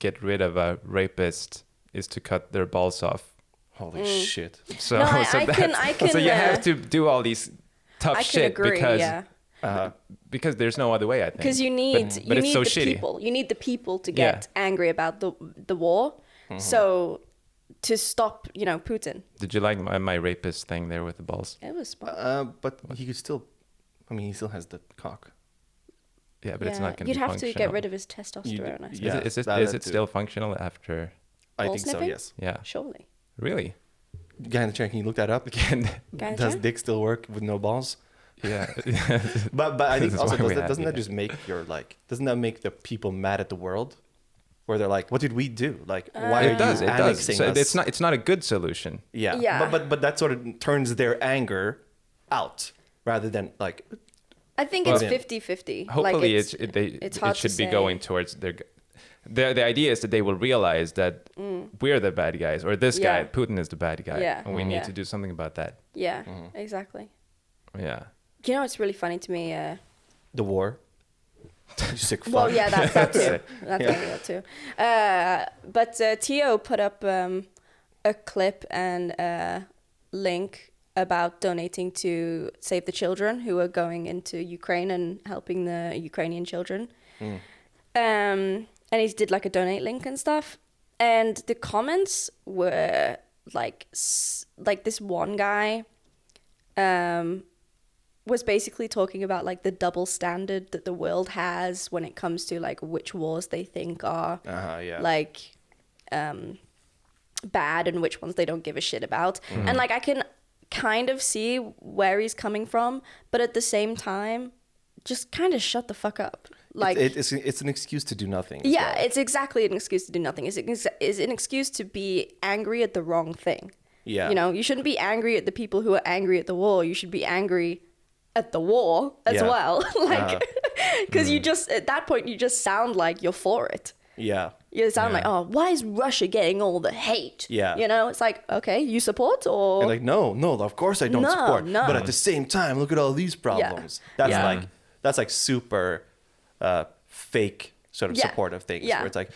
get rid of a rapist is to cut their balls off. Holy shit. So, no, I can, so you have to do all these tough shit agree, because there's no other way, I think. Because you need people. You need the people to get angry about the war. So to stop, Putin. Did you like my rapist thing there with the balls? It was fun. But he could still, he still has the cock. Yeah, but it's not going to be functional. You'd have to get rid of his testosterone, I suppose. Is it still functional after? I think so, yes. Yeah. Surely. Really? Guy in the chair, can you look that up again? Does dick still work with no balls? Yeah. but I think also doesn't that just make doesn't that make the people mad at the world? Where they're like, what did we do? Like, why are you annexing us? It's not a good solution. Yeah. But that sort of turns their anger out rather than like. I think it's 50-50. Hopefully it should be going towards the idea is that they will realize that we're the bad guys, or this guy, Putin, is the bad guy, and we need to do something about that. Yeah, exactly. Yeah. You know, it's really funny to me. The war. You sick fuck. Well, yeah, that too. That too. But Theo put up a clip and a link about donating to Save the Children, who are going into Ukraine and helping the Ukrainian children. And he did like a donate link and stuff. And the comments were like this one guy was basically talking about like the double standard that the world has when it comes to like which wars they think are like bad and which ones they don't give a shit about. And like I can kind of see where he's coming from, but at the same time, just kind of shut the fuck up. Like it's an excuse to do nothing. Yeah, it's exactly an excuse to do nothing. It's an excuse to be angry at the wrong thing. Yeah. You shouldn't be angry at the people who are angry at the war. You should be angry at the war as well. Like Because you just, at that point, you just sound like you're for it. Yeah. You sound like, oh, why is Russia getting all the hate? Yeah. You know, it's like, okay, you support or... And like, no, of course I don't support. No. But at the same time, look at all these problems. Yeah. That's like super fake sort of supportive things. Yeah. Where it's like,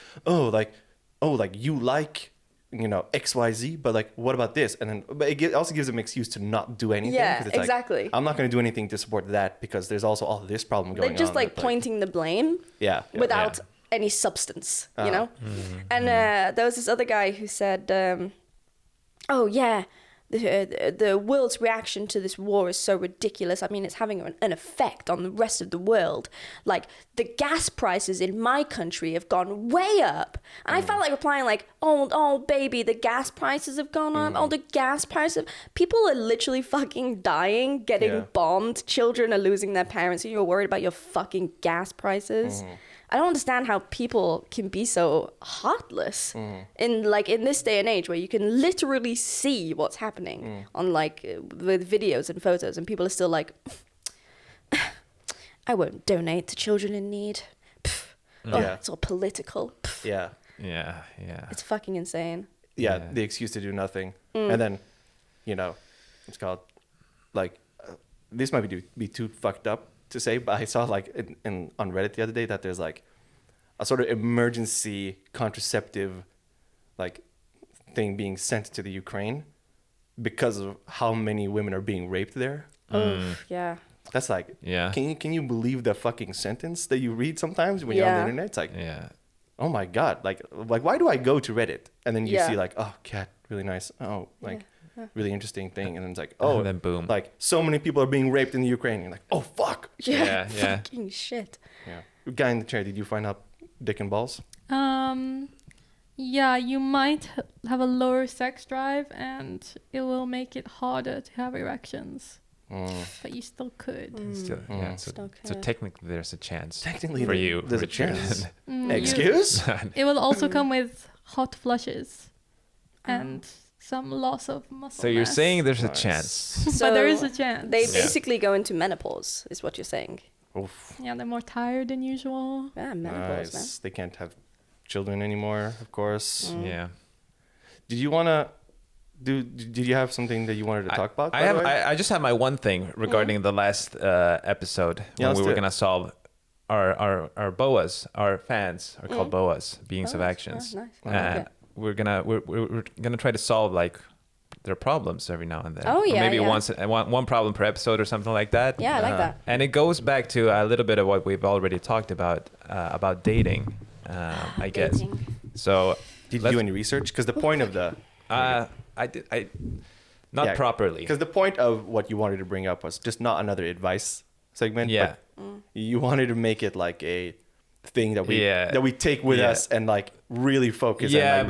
you like, you know, XYZ, but like, what about this? And then, but it also gives them an excuse to not do anything. Yeah, it's exactly. Like, I'm not going to do anything to support that because there's also all this problem going on. They're just like pointing the blame. Yeah. Without any substance, you know? Mm-hmm. And there was this other guy who said, the world's reaction to this war is so ridiculous. I mean, it's having an effect on the rest of the world. Like, the gas prices in my country have gone way up. And I felt like replying like, oh, baby, the gas prices have gone up. Oh, the gas prices. People are literally fucking dying, getting bombed. Children are losing their parents and you're worried about your fucking gas prices. I don't understand how people can be so heartless in this day and age where you can literally see what's happening on with videos and photos, and people are still like, I won't donate to children in need. It's all political. Yeah. It's fucking insane. Yeah, the excuse to do nothing. And then, you know, it's called like, this might be too fucked up to say, but I saw like on Reddit the other day that there's like a sort of emergency contraceptive like thing being sent to the Ukraine because of how many women are being raped there. Yeah. That's like, can you believe the fucking sentence that you read sometimes when you're on the internet? It's like, oh my God, like why do I go to Reddit and then you see like, oh, cat, really nice. Oh, like. Really interesting thing, and then it's like, oh, and then boom, like so many people are being raped in the Ukraine. You're like, oh fuck, fucking shit. Yeah, guy in the chair. Did you find out dick and balls? Yeah, you might have a lower sex drive, and it will make it harder to have erections. But you still could. So technically, there's a chance. Technically, for you, there's a chance. Excuse? It will also come with hot flushes, and some loss of muscle So you're mass. Saying there's a chance. So but there is a chance. They basically go into menopause, is what you're saying. Oof. Yeah, they're more tired than usual. Yeah, menopause, man. They can't have children anymore, of course. Yeah. Did you want to did you have something that you wanted to talk about? I just have my one thing regarding the last episode when we were going to solve our BOAs. Our fans are called BOAs, beings of actions. Oh, nice. We're gonna try to solve like their problems every now and then. Oh yeah, maybe one problem per episode or something like that. Yeah, I like that. And it goes back to a little bit of what we've already talked about dating, I guess. So did you do any research? Because the point of the not properly. Because the point of what you wanted to bring up was just not another advice segment. Yeah, but you wanted to make it like a thing that we take with us and like really focus on. And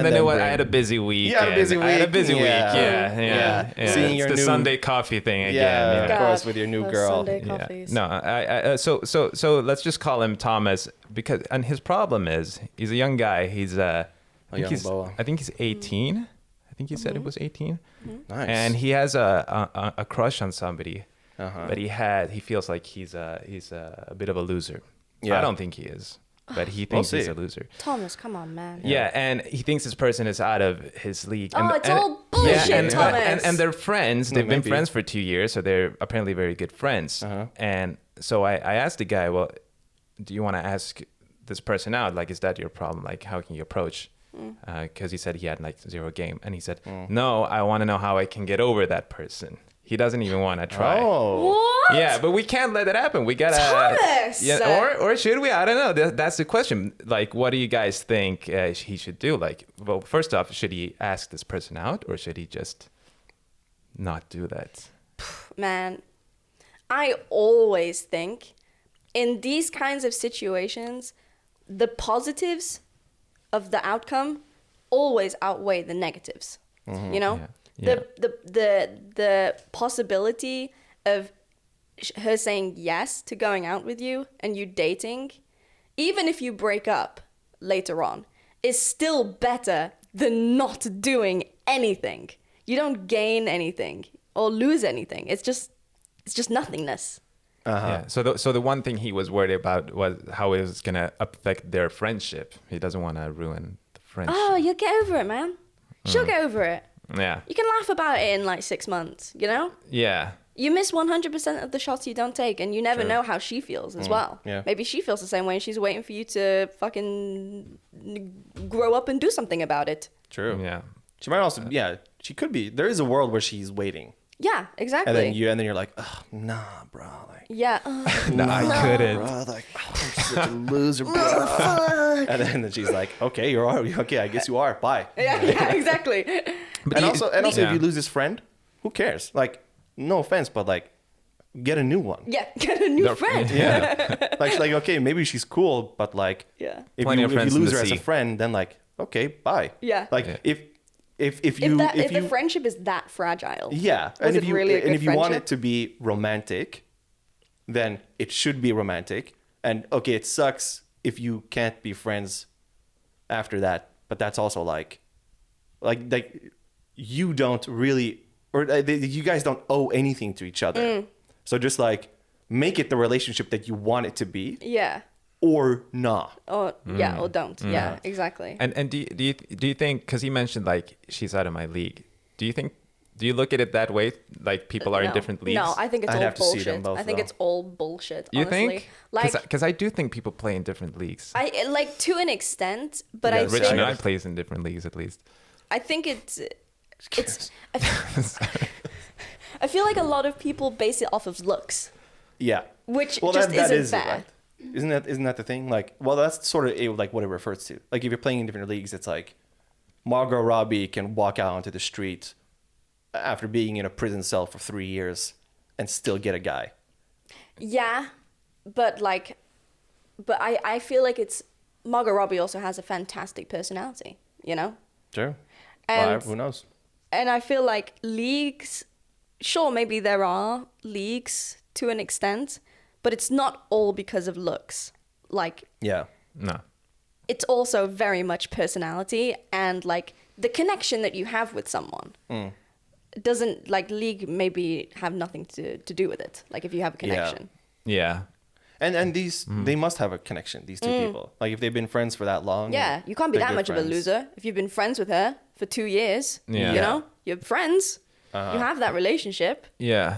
then I had a busy week. I had a busy week. Yeah. Seeing your new Sunday coffee thing again. Yeah, of course, with your new girl. Sunday coffees. No, so let's just call him Thomas and his problem is he's a young guy. He's I think he's 18. I think he said it was 18. Nice. And he has a crush on somebody, but he feels like he's a bit of a loser. Yeah. I don't think he is, but he thinks he's a loser. Thomas, come on, man. Yeah, and he thinks this person is out of his league. It's all bullshit, Thomas. And they're friends. They've been friends for 2 years, so they're apparently very good friends. And so I asked the guy, well, do you want to ask this person out? Like, is that your problem? Like, how can you approach? Because he said he had like 0 game. And he said, no, I want to know how I can get over that person. He doesn't even want to try. Oh. What? Yeah, but we can't let it happen. We gotta. Thomas! Yeah, or should we? I don't know. That's the question. Like, what do you guys think he should do? Like, well, first off, should he ask this person out, or should he just not do that? Man, I always think in these kinds of situations, the positives of the outcome always outweigh the negatives. You know. Yeah. Yeah. The possibility of her saying yes to going out with you and you dating, even if you break up later on, is still better than not doing anything. You don't gain anything or lose anything. It's just nothingness. Yeah. So the one thing he was worried about was how it was gonna affect their friendship. He doesn't want to ruin the friendship. Oh, you'll get over it, man. She'll get over it. Yeah. You can laugh about it in like 6 months, you know? Yeah. You miss 100% of the shots you don't take, and you never know how she feels as well. Yeah. Maybe she feels the same way and she's waiting for you to fucking grow up and do something about it. True. Yeah. She might also, she could be. There is a world where she's waiting. Yeah, exactly. And then you're like, oh, nah, bro. Like, yeah. No, I couldn't. Bro. Like, oh, I'm such a loser, bro. And then she's like, okay, you're all right. Okay, I guess you are. Bye. Yeah, exactly. But also, if you lose this friend, who cares? Like, no offense, but like, get a new one. Yeah, get a new friend. Yeah. like, okay, maybe she's cool, but like, if you lose her as a friend, then like, okay, bye. Yeah. Like, if the friendship is that fragile. Yeah. And if you want it to be romantic, then it should be romantic. And okay, it sucks if you can't be friends after that, but that's also like you don't really, or you guys don't owe anything to each other. So just like make it the relationship that you want it to be. Yeah. Or not. Or or don't. Yeah, exactly. And do you think, because he mentioned like she's out of my league, do you look at it that way, like people are in different leagues? No, I think it's all bullshit. I think it's all bullshit, honestly. You think? Because I do think people play in different leagues. I like to an extent, but I Rich and I plays in different leagues at least. I think it's I feel like a lot of people base it off of looks. Yeah. Which just isn't fair. Right? Isn't that the thing? Like, well, that's sort of like what it refers to. Like, if you're playing in different leagues, it's like Margot Robbie can walk out onto the street after being in a prison cell for 3 years and still get a guy. Yeah, but I feel like it's Margot Robbie also has a fantastic personality, you know? Sure. And who knows? And I feel like leagues, sure, maybe there are leagues to an extent, but it's not all because of looks. Like, yeah, no. It's also very much personality and like the connection that you have with someone. Doesn't like league maybe have nothing to do with it. Like if you have a connection. Yeah. And these they must have a connection, these two people. Like if they've been friends for that long. Yeah, you can't be that much of a loser. If you've been friends with her for 2 years, you know, you're friends. You have that relationship. Yeah.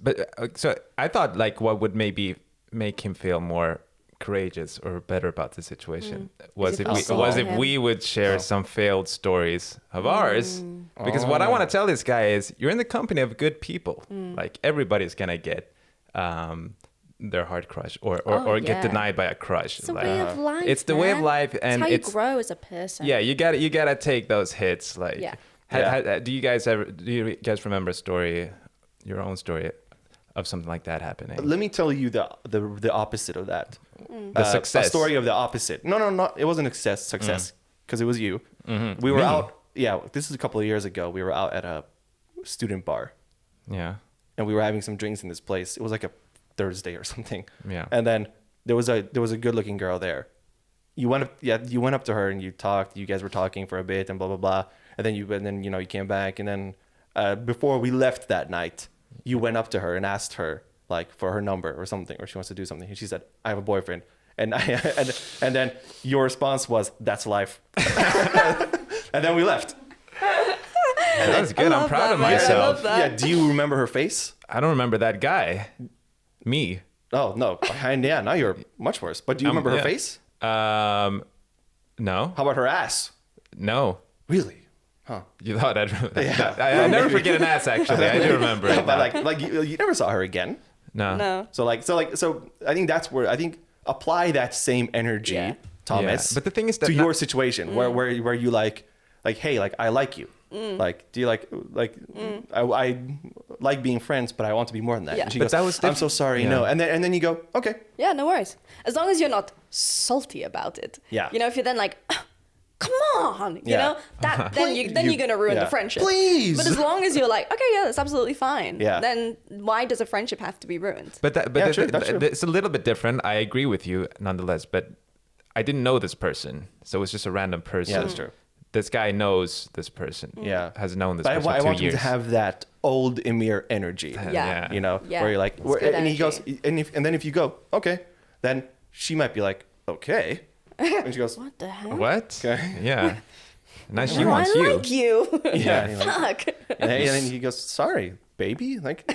But so I thought like what would maybe make him feel more courageous or better about the situation was if we would share some failed stories of ours, because what I want to tell this guy is you're in the company of good people. Like everybody's gonna get their heart crushed or get denied by a crush. It's the way of life. It's the way of life, and it's how you grow as a person. Yeah, you gotta take those hits. Like, do you guys remember a story, your own story, of something like that happening? Let me tell you the opposite of that. The success. A story of the opposite. No, it wasn't success because it was you. We were out. Yeah, this is a couple of years ago. We were out at a student bar. Yeah. And we were having some drinks in this place. It was like a Thursday or something. Yeah. And then there was a good-looking girl there. You went up to her and you talked. You guys were talking for a bit and blah blah blah. And then you came back, and then before we left that night, you went up to her and asked her like for her number or something, or she wants to do something. And she said, "I have a boyfriend." And and then your response was, "That's life." And then we left. That's good. I'm proud of myself. Yeah. Do you remember her face? I don't remember that guy. Me. Oh no. And yeah, now you're much worse. But do you remember her face? No. How about her ass? No. Really? Huh. You thought I'd remember that? I never forget an ass, actually. I do remember it. But like you never saw her again. No. So I think that's where apply that same energy, Thomas. Yeah. But the thing is that to your situation where you like hey, like I like you. Like, do you I like being friends, but I want to be more than that. Yeah. And she goes, I'm so sorry, no. And then you go, okay. Yeah, no worries. As long as you're not salty about it. Yeah. You know, if you're then like, come on, you know, then you're gonna ruin the friendship. Please. But as long as you're like, okay, yeah, that's absolutely fine. Yeah. Then why does a friendship have to be ruined? But true. It's a little bit different. I agree with you, nonetheless. But I didn't know this person, so it's just a random person. Yeah, that's true. this guy knows this person. Yeah. Has known this person for 2 years. I want him to have that old Emir energy. Yeah. You know, yeah. where you're like, and he goes, and then if you go, okay, then she might be like, okay. And she goes, what the hell? What? Okay. Yeah. Now she wants you. I like you. Yeah. Fuck. And then he goes, sorry, baby. Like,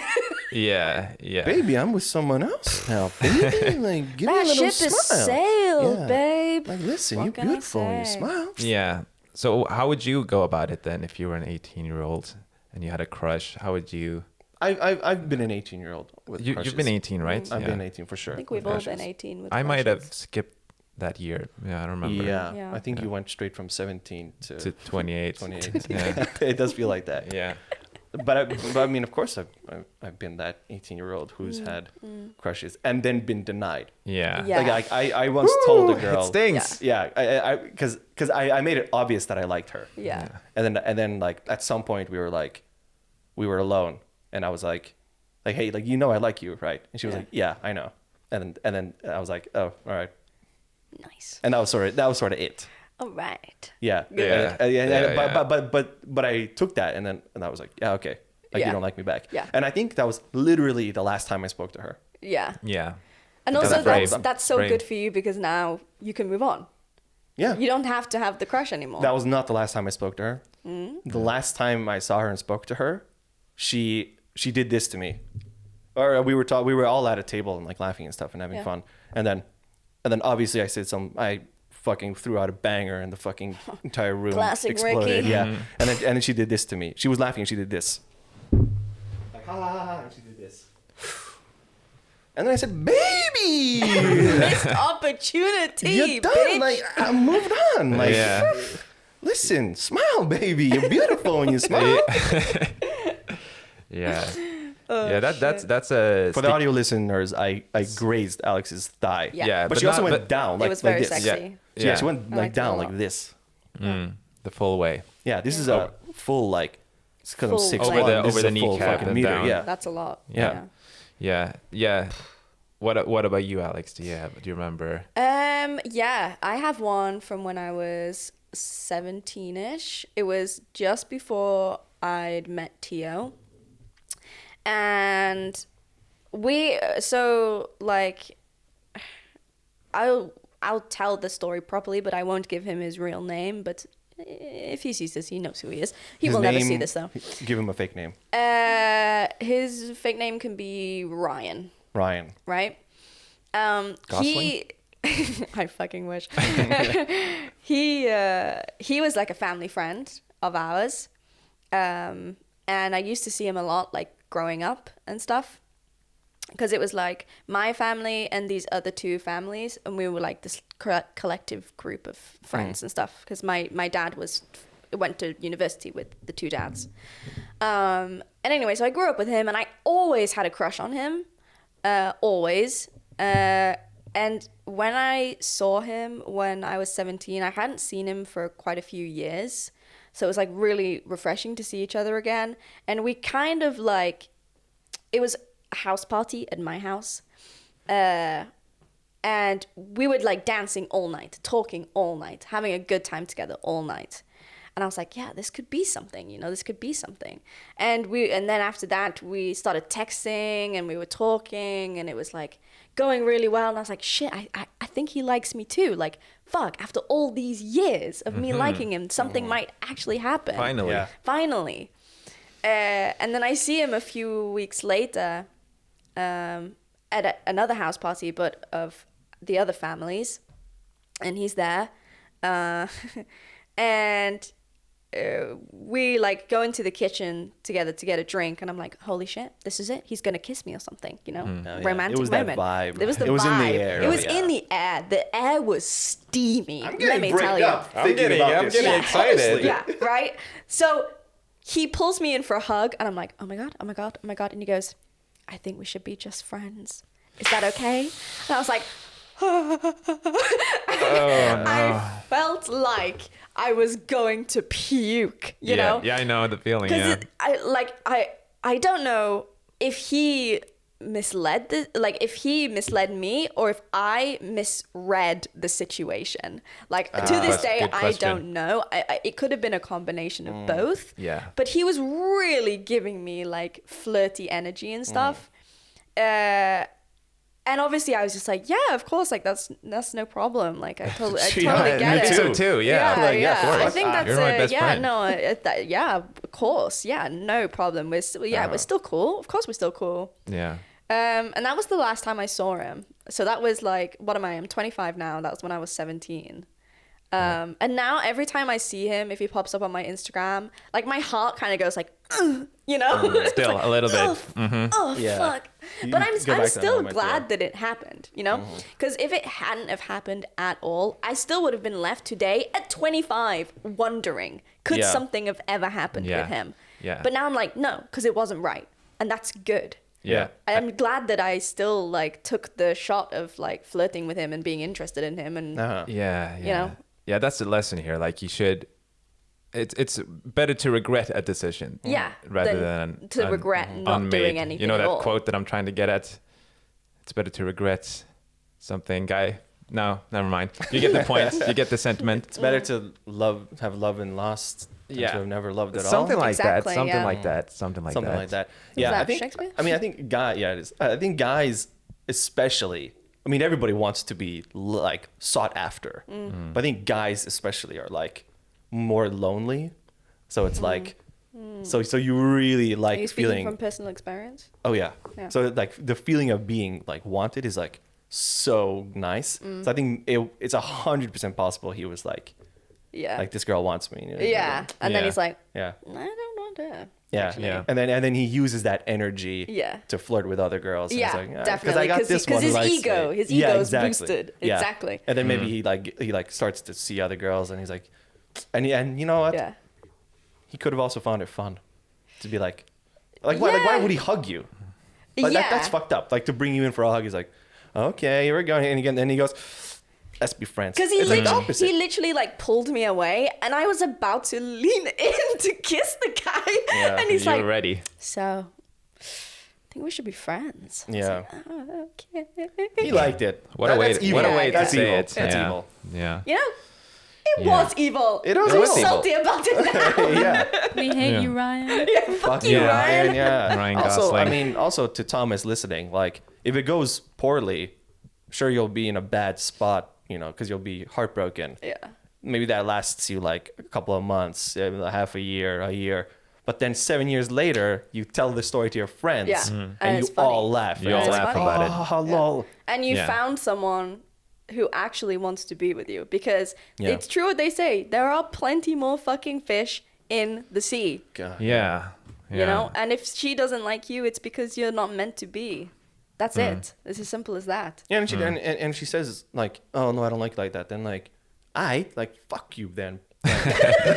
yeah. baby, I'm with someone else now. Baby, like, give me a little ship smile. is sailed, babe. Like, listen, What you're can I beautiful and you say? smile. Yeah. So how would you go about it then if you were an 18-year-old and you had a crush? How would you... I've been an 18-year-old with crushes. You've been 18, right? I've been 18 for sure. I think we've all been 18 with I might have crushes. skipped that year. Yeah, I remember. Yeah. I think you went straight from 17 to 28. 28. Yeah. It does feel like that. Yeah. But I mean, of course, I've been that 18-year-old who's had crushes and then been denied. Yeah. Like I once told a girl. It stings. Yeah, because I made it obvious that I liked her. Yeah. And then like at some point we were alone, and I was like, hey, like, you know I like you, right? And she was like, yeah, I know. And then I was like, oh, all right. Nice. And that was sort of it. All right. Yeah. Yeah. But I took that and I was like, yeah, okay. Like, you don't like me back. Yeah. And I think that was literally the last time I spoke to her. Yeah. Yeah. And Because also brave. that's so Brave. good for you because now you can move on. Yeah. You don't have to have the crush anymore. That was not the last time I spoke to her. The last time I saw her and spoke to her, she did this to me. Or we were all at a table and like laughing and stuff and having fun. And then obviously I fucking threw out a banger and the fucking entire room Classic exploded. Ricky. Yeah. And then she did this to me. She was laughing and she did this. Like, ha ha ha, and she did this. And then I said, baby! Missed opportunity, You're done. bitch. Like, I moved on. Like, Yeah. listen, smile, baby. You're beautiful when you smile. Yeah. Yeah, that's a... For the audio listeners, I grazed Alex's thigh. Yeah. But she also went down like, it was very like this. sexy. Yeah, she went I like liked it a down lot. like this. the full way. Yeah, this is a full like, it's because I'm Full 6'1". length. This is Over a the full kneecap fucking and meter. down. Yeah. That's a lot. Yeah. What about you, Alex? Do you remember? Yeah, I have one from when I was 17-ish. It was just before I'd met Tio. And I'll tell the story properly, but I won't give him his real name. But if he sees this, he knows who he is. He will never see this, though. Give him a fake name. His fake name can be Ryan. Ryan. Right? Gosling? I fucking wish. He was like a family friend of ours. And I used to see him a lot, like growing up and stuff. Because it was like my family and these other two families, and we were like this collective group of friends and stuff. Because my dad went to university with the two dads. And anyway, so I grew up with him, and I always had a crush on him, always. And when I saw him when I was 17, I hadn't seen him for quite a few years. So it was like really refreshing to see each other again. And we kind of like, it was a house party at my house. And we would like dancing all night, talking all night, having a good time together all night. And I was like, yeah, this could be something, this could be something. And then after that, we started texting and we were talking and it was like going really well. And I was like, shit, I think he likes me too. Like, fuck, after all these years of me liking him, something might actually happen. Finally. Yeah. Finally. And then I see him a few weeks later at another house party, but of the other families. And he's there. And we like go into the kitchen together to get a drink, and I'm like, holy shit, this is it. He's gonna kiss me or something, romantic It was moment. that vibe. It was the It was vibe. in the air. It was Yeah. in the air. The air was steamy. I'm let getting me bricked tell you. up I'm thinking getting- about I'm this. getting Yeah. excited. Honestly. Yeah, right? So he pulls me in for a hug, and I'm like, oh my God, oh my God, oh my God. And he goes, I think we should be just friends. Is that okay? And I was like, I felt like I was going to puke, you know? Yeah, I know the feeling. Because Yeah. I don't know if he misled if he misled me or if I misread the situation. Like to this day, I don't know. It could have been a combination of both. Yeah. But he was really giving me like flirty energy and stuff. And obviously I was just like, yeah, of course, like that's no problem. Like I totally get it. Me too. Yeah. I think that's you're my best friend. of course. Yeah, no problem. We're still cool. Of course we're still cool. Yeah. And that was the last time I saw him. So that was like, what am I? I'm 25 now. That was when I was 17. And now every time I see him, if he pops up on my Instagram, like my heart kind of goes like, you know? Still like, a little bit. Fuck. But I'm still glad that it happened, you know? Because if it hadn't have happened at all, I still would have been left today at 25 wondering, could something have ever happened with him? Yeah. But now I'm like, no, because it wasn't right. And that's good. Yeah. I'm glad that I still like took the shot of like flirting with him and being interested in him and you know. Yeah, that's the lesson here. Like you should it's better to regret a decision. Yeah. Rather than to regret not doing anything. You know at that all. quote that I'm trying to get at? It's better to regret something, guy. No, never mind. You get the point. You get the sentiment. It's better to have love and lost than to have never loved at all. Something like Exactly, that. Something like that. Something like that. Yeah, that I think Shakespeare? I mean I think it is. I think guys especially, I mean everybody wants to be like sought after. But I think guys especially are like more lonely. So it's like so you really like Are you speaking feeling from personal experience? Oh yeah. So like the feeling of being like wanted is like so nice. So I think it's 100% possible he was like this girl wants me. You know, and then he's like, yeah, I don't want her. yeah, actually. yeah. And then he uses that energy to flirt with other girls. And Yeah, he's like, definitely. I got this one who his likes ego, me. his ego is exactly. boosted. Yeah. Exactly. And then maybe he starts to see other girls and he's like, and you know what? Yeah. He could have also found it fun to be like why would he hug you? Like, that's fucked up. Like to bring you in for a hug, he's like, okay, here we go. And again, then he goes, let's be friends. Because he literally like pulled me away, and I was about to lean in to kiss the guy, and he's like, ready. So, I think we should be friends. Yeah. Like, oh, okay. He liked it. What a way to say it. That's evil. Yeah. You know, it was evil. It was I'm evil. salty about it now. Yeah. We hate you, Ryan. Yeah, fuck you, Ryan. Yeah. Ryan Also, Gosling. I mean, also to Thomas listening, like if it goes poorly, sure you'll be in a bad spot, you know, because you'll be heartbroken. Yeah. Maybe that lasts you like a couple of months, half a year. But then 7 years later, you tell the story to your friends, and you all laugh. You all laugh about it. Lol. And you found someone who actually wants to be with you, because it's true what they say. There are plenty more fucking fish in the sea. God. Yeah. You know, and if she doesn't like you, it's because you're not meant to be. That's it. It's as simple as that. Yeah, and she and she says like, "Oh no, I don't like that." Then like, fuck you then.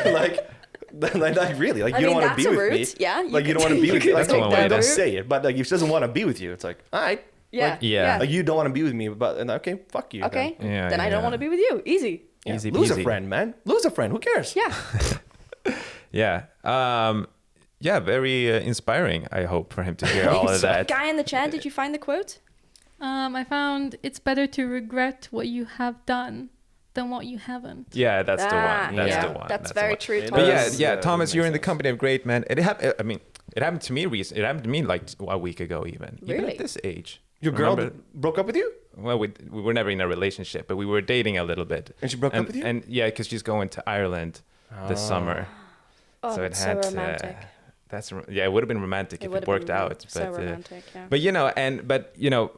Like really, like you don't want to be with me. Yeah, like you don't want to be with me. Like don't say it, but like if she doesn't want to be with you, it's like, all right. Yeah. Like you don't want to be with me, but okay, fuck you. Okay. Then. Then I don't want to be with you. Easy. Yeah. Easy Lose peasy. a friend, man. Lose a friend. Who cares? Yeah. Yeah. Very inspiring. I hope for him to hear all of that. Guy in the chat, did you find the quote? I found it's better to regret what you have done than what you haven't. Yeah, that's the one. That's the one. That's very true, But Thomas. yeah, Thomas, you're in the company of great men. It happened to me recently. It happened to me like a week ago, even at this age. Your girl broke up with you? Well, we were never in a relationship, but we were dating a little bit. And she broke up with you? And yeah, because she's going to Ireland this summer. Oh, so that's so romantic. It would have been romantic if it worked out. So romantic, yeah. But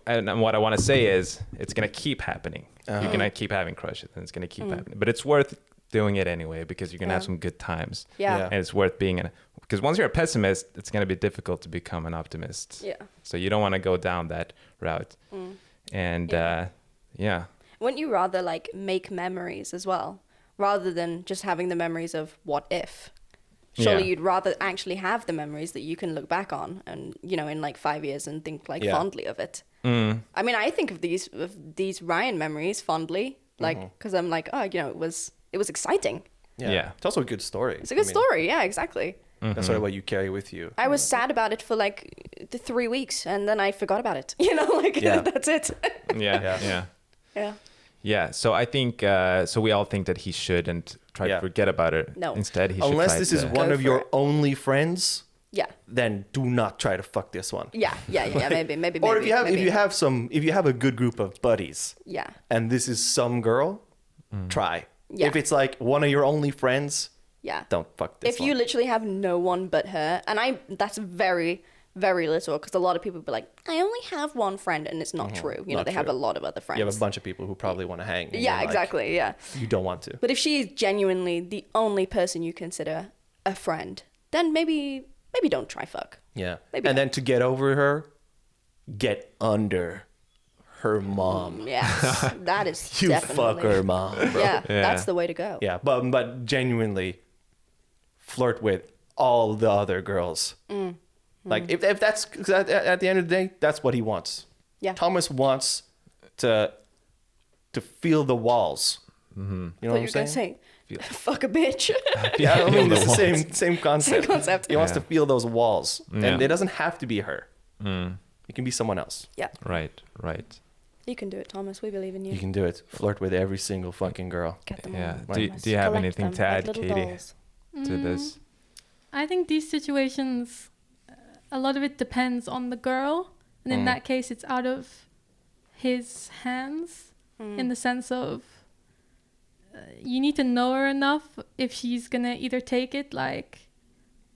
and what I want to say is it's gonna keep happening. You're gonna keep having crushes, and it's gonna keep happening. But it's worth doing it anyway, because you're gonna have some good times. Yeah. And it's worth being because once you're a pessimist, it's gonna be difficult to become an optimist. Yeah. So you don't want to go down that route. And Wouldn't you rather like make memories as well, rather than just having the memories of what if? Surely you'd rather actually have the memories that you can look back on and, you know, in like 5 years and think like fondly of it. I mean, I think of these Ryan memories fondly, like, because I'm like, oh, you know, it was exciting. Yeah. It's also a good story. It's a good story. Yeah, exactly. That's sort of what you carry with you. I was sad about it for like the 3 weeks, and then I forgot about it. That's it. Yeah. So I think so. We all think that he shouldn't try to forget about it. No. Instead, he should. Unless this is one of your only friends. Yeah. Then do not try to fuck this one. Yeah. Maybe. Or if you have a good group of buddies. Yeah. And this is some girl, try. Yeah. If it's like one of your only friends. Yeah. Don't fuck this one. If you literally have no one but her, and that's very, very little, because a lot of people be like, I only have one friend, and it's not true. They have a lot of other friends. You have a bunch of people who probably want to hang. Yeah, exactly. Yeah. You don't want to. But if she is genuinely the only person you consider a friend, then maybe don't try fuck. Yeah. And then to get over her, get under her mom. Yes, that is you definitely. fuck her mom, bro. Yeah, that's the way to go. Yeah, but genuinely flirt with all the other girls. Like if that's, 'cause at the end of the day, that's what he wants. Yeah. Thomas wants to feel the walls. Mm-hmm. You know what I'm saying? Say, fuck a bitch. Yeah, I mean it's the same concept. Same concept. He wants to feel those walls, and it doesn't have to be her. It can be someone else. Yeah. Right. You can do it, Thomas. We believe in you. You can do it. Flirt with every single fucking girl. Get them Yeah. all. Do you have anything to add, little Katie, dolls. to this? I think these situations, a lot of it depends on the girl. And in that case, it's out of his hands in the sense of you need to know her enough if she's going to either take it like,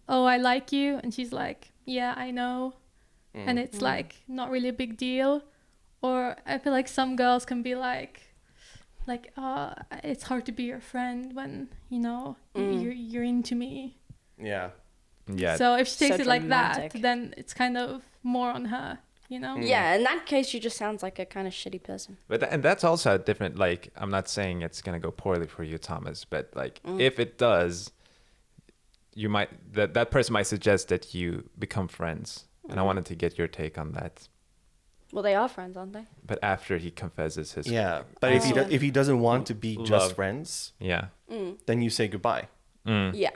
oh, I like you. And she's like, yeah, I know. And it's like not really a big deal. Or I feel like some girls can be like, it's hard to be your friend when, you're into me. Yeah. So if she takes it like that, then it's kind of more on her, Yeah, in that case, she just sounds like a kind of shitty person. And that's also a different, like, I'm not saying it's going to go poorly for you, Thomas, but like, if it does, you might, that person might suggest that you become friends. And I wanted to get your take on that. Well, they are friends, aren't they? But after he confesses his... Yeah, but if he doesn't want to be just friends, then you say goodbye. Yeah.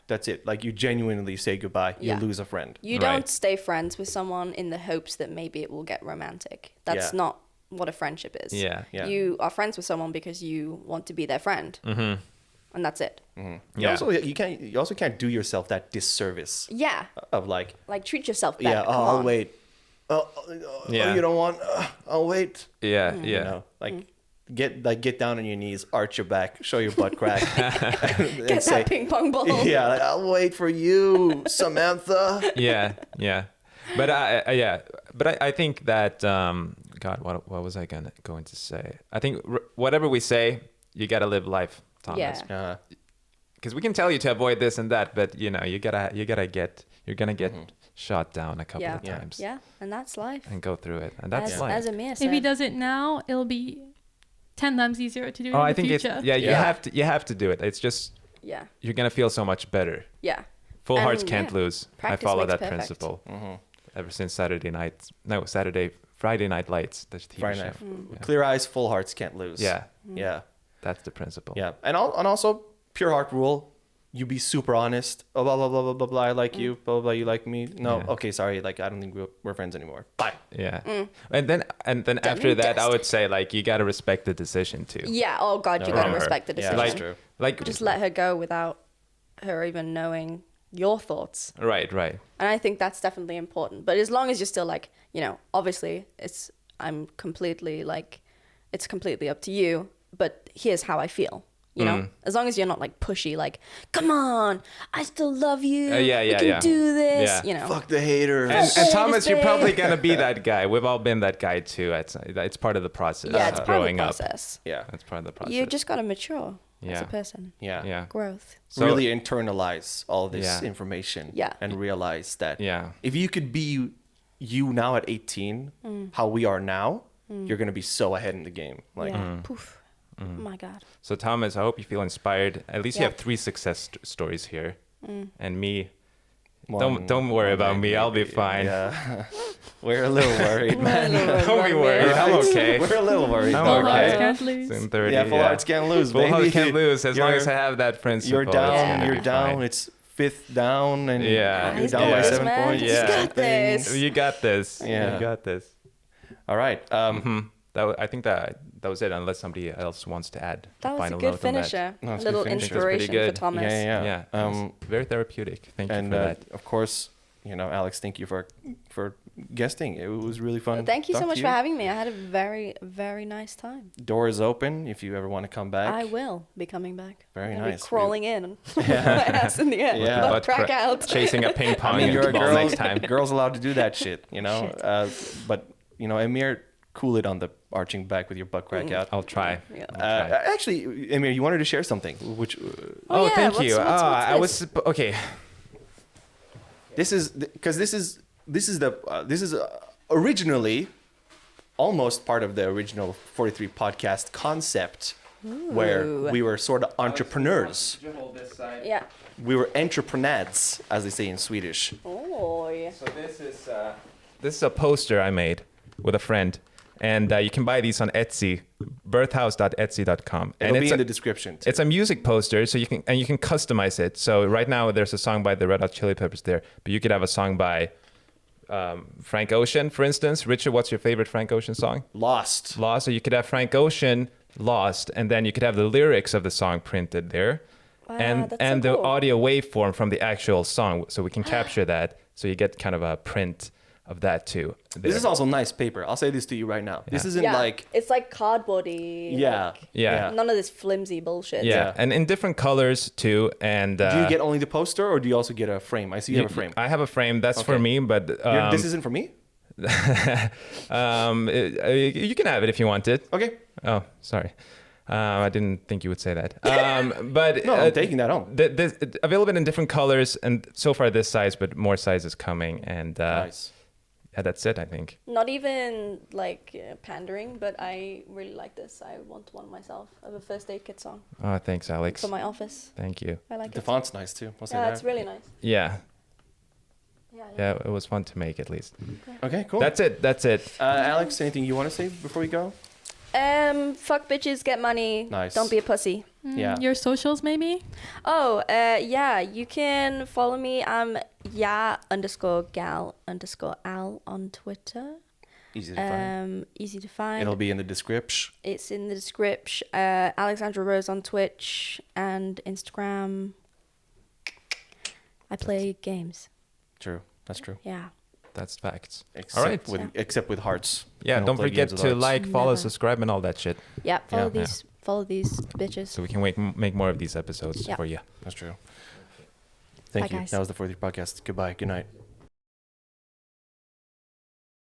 That's it. Like, you genuinely say goodbye. You lose a friend. You don't stay friends with someone in the hopes that maybe it will get romantic. That's not what a friendship is. Yeah. You are friends with someone because you want to be their friend. Mm-hmm. And that's it. Mm-hmm. Yeah. You also can't do yourself that disservice. Yeah. Of like treat yourself better. Yeah. I'll wait. Oh, you don't want. I'll wait. Yeah. Yeah. Get down on your knees, arch your back, show your butt crack, and get that ping pong ball. Yeah. I'll wait for you, Samantha. Yeah. But I think that God, what was I going to say? I think whatever we say, you gotta live life, Thomas. Yeah. Because we can tell you to avoid this and that, but you're gonna get shot down a couple of times. Yeah, and that's life. And go through it, and that's life. As Emir said. If he does it now, it'll be 10 times easier to do it in the future. You have to do it. It's just you're gonna feel so much better. Yeah. Full hearts can't lose. Practice I follow that perfect. principle ever since Friday Night Lights, the TV Friday show. night. Clear eyes, full hearts can't lose. Yeah. Yeah. That's the principle. Yeah, and also pure heart rule. You be super honest. Oh, blah blah blah blah blah blah. I like you. Blah blah blah. You like me. No. Yeah. Okay. Sorry. Like I don't think we're friends anymore. Bye. Yeah. And then after that, I would say like you gotta respect the decision too. Yeah. Oh God, you gotta respect the decision. Yeah, that's true. Like just let her go without her even knowing your thoughts. Right. And I think that's definitely important. But as long as you're still like, obviously it's completely up to you. But here's how I feel. As long as you're not like pushy, like, come on, I still love you. We can do this. Yeah. Fuck the haters. And Thomas, you're probably gonna be that guy. We've all been that guy too. It's part of the process. Yeah, it's part growing of the process. up. Yeah, it's part of the process. You just gotta mature as a person. Yeah. Growth. So, really internalize all this information. Yeah. And realize that if you could be you now at 18, how we are now, you're gonna be so ahead in the game. Like, poof. Oh my God. So Thomas, I hope you feel inspired. At least you have 3 success stories here, and me. Don't worry about me. I'll be fine. Yeah. We're a little worried, man. Don't be worried. I'm okay. We're a little worried. I'm Full okay. hearts can't lose. Soon 30. Yeah, full hearts can't lose. Full baby. hearts can't lose as long as I have that principle. You're down. You're You're down. fine. It's fifth down and you're down by 7 points. Yeah, you got this. Yeah, you got this. All right. I think that was it. Unless somebody else wants to add. That was a good finisher. A little inspiration for Thomas. Yeah. Very therapeutic. Thank you for that. Of course, Alex, thank you for guesting. It was really fun. Thank you so much for having me. I had a very, very nice time. Door is open if you ever want to come back. I will be coming back. Very nice. Be crawling in. My ass in the air. Yeah. Butt crack out. Chasing a ping pong you're a ball girl. next time. Girls allowed to do that shit, but, Emir, cool it on the arching back with your butt crack out. I'll try. Yeah. Actually, Emir, you wanted to share something, which... thank you. I was... Okay. This is originally almost part of the original 43 podcast concept. Ooh. Where we were sort of entrepreneurs. Yeah. We were entrepreneurs, as they say in Swedish. Oh, yeah. So this is a poster I made with a friend, and you can buy these on Etsy, birthhouse.etsy.com. It'll be in the description too. It's a music poster, so you can customize it. So right now there's a song by the Red Hot Chili Peppers there, but you could have a song by Frank Ocean, for instance. Richard, what's your favorite Frank Ocean song? Lost. So you could have Frank Ocean, Lost, and then you could have the lyrics of the song printed there. Wow, and so the cool. audio waveform from the actual song, so we can capture that, so you get kind of a print of that too. There. This is also nice paper. I'll say this to you right now. Yeah. This isn't like... It's like cardboardy. Yeah. None of this flimsy bullshit. Yeah, and in different colors too. And do you get only the poster, or do you also get a frame? I see you have a frame. I have a frame. That's for me, but... this isn't for me? You can have it if you want it. Okay. Oh, sorry. I didn't think you would say that. But no, I'm taking that home. Available in different colors, and so far this size, but more sizes coming. And nice. Yeah, that's it, I think. Not even like pandering, but I really like this. I want one myself. I have a first aid kit song. Oh, thanks, Alex. For my office. Thank you. I like it. The font's nice too. It's really nice. Yeah. Yeah, it was fun to make at least. Okay, cool. That's it. Alex, anything you want to say before we go? Fuck bitches, get money. Nice. Don't be a pussy. Yeah. Your socials, maybe? Oh, you can follow me. I'm _gal_al on Twitter. Easy to find. Easy to find. It'll be in the description. It's in the description. Alexandra Rose on Twitch and Instagram. I play games. True. That's true. Yeah. That's facts. Except with hearts. Yeah, don't forget to like, follow, subscribe, and all that shit. Yeah, follow these bitches. So we can make more of these episodes for you. That's true. Thank you. Guys. That was the 43 podcast. Goodbye. Good night.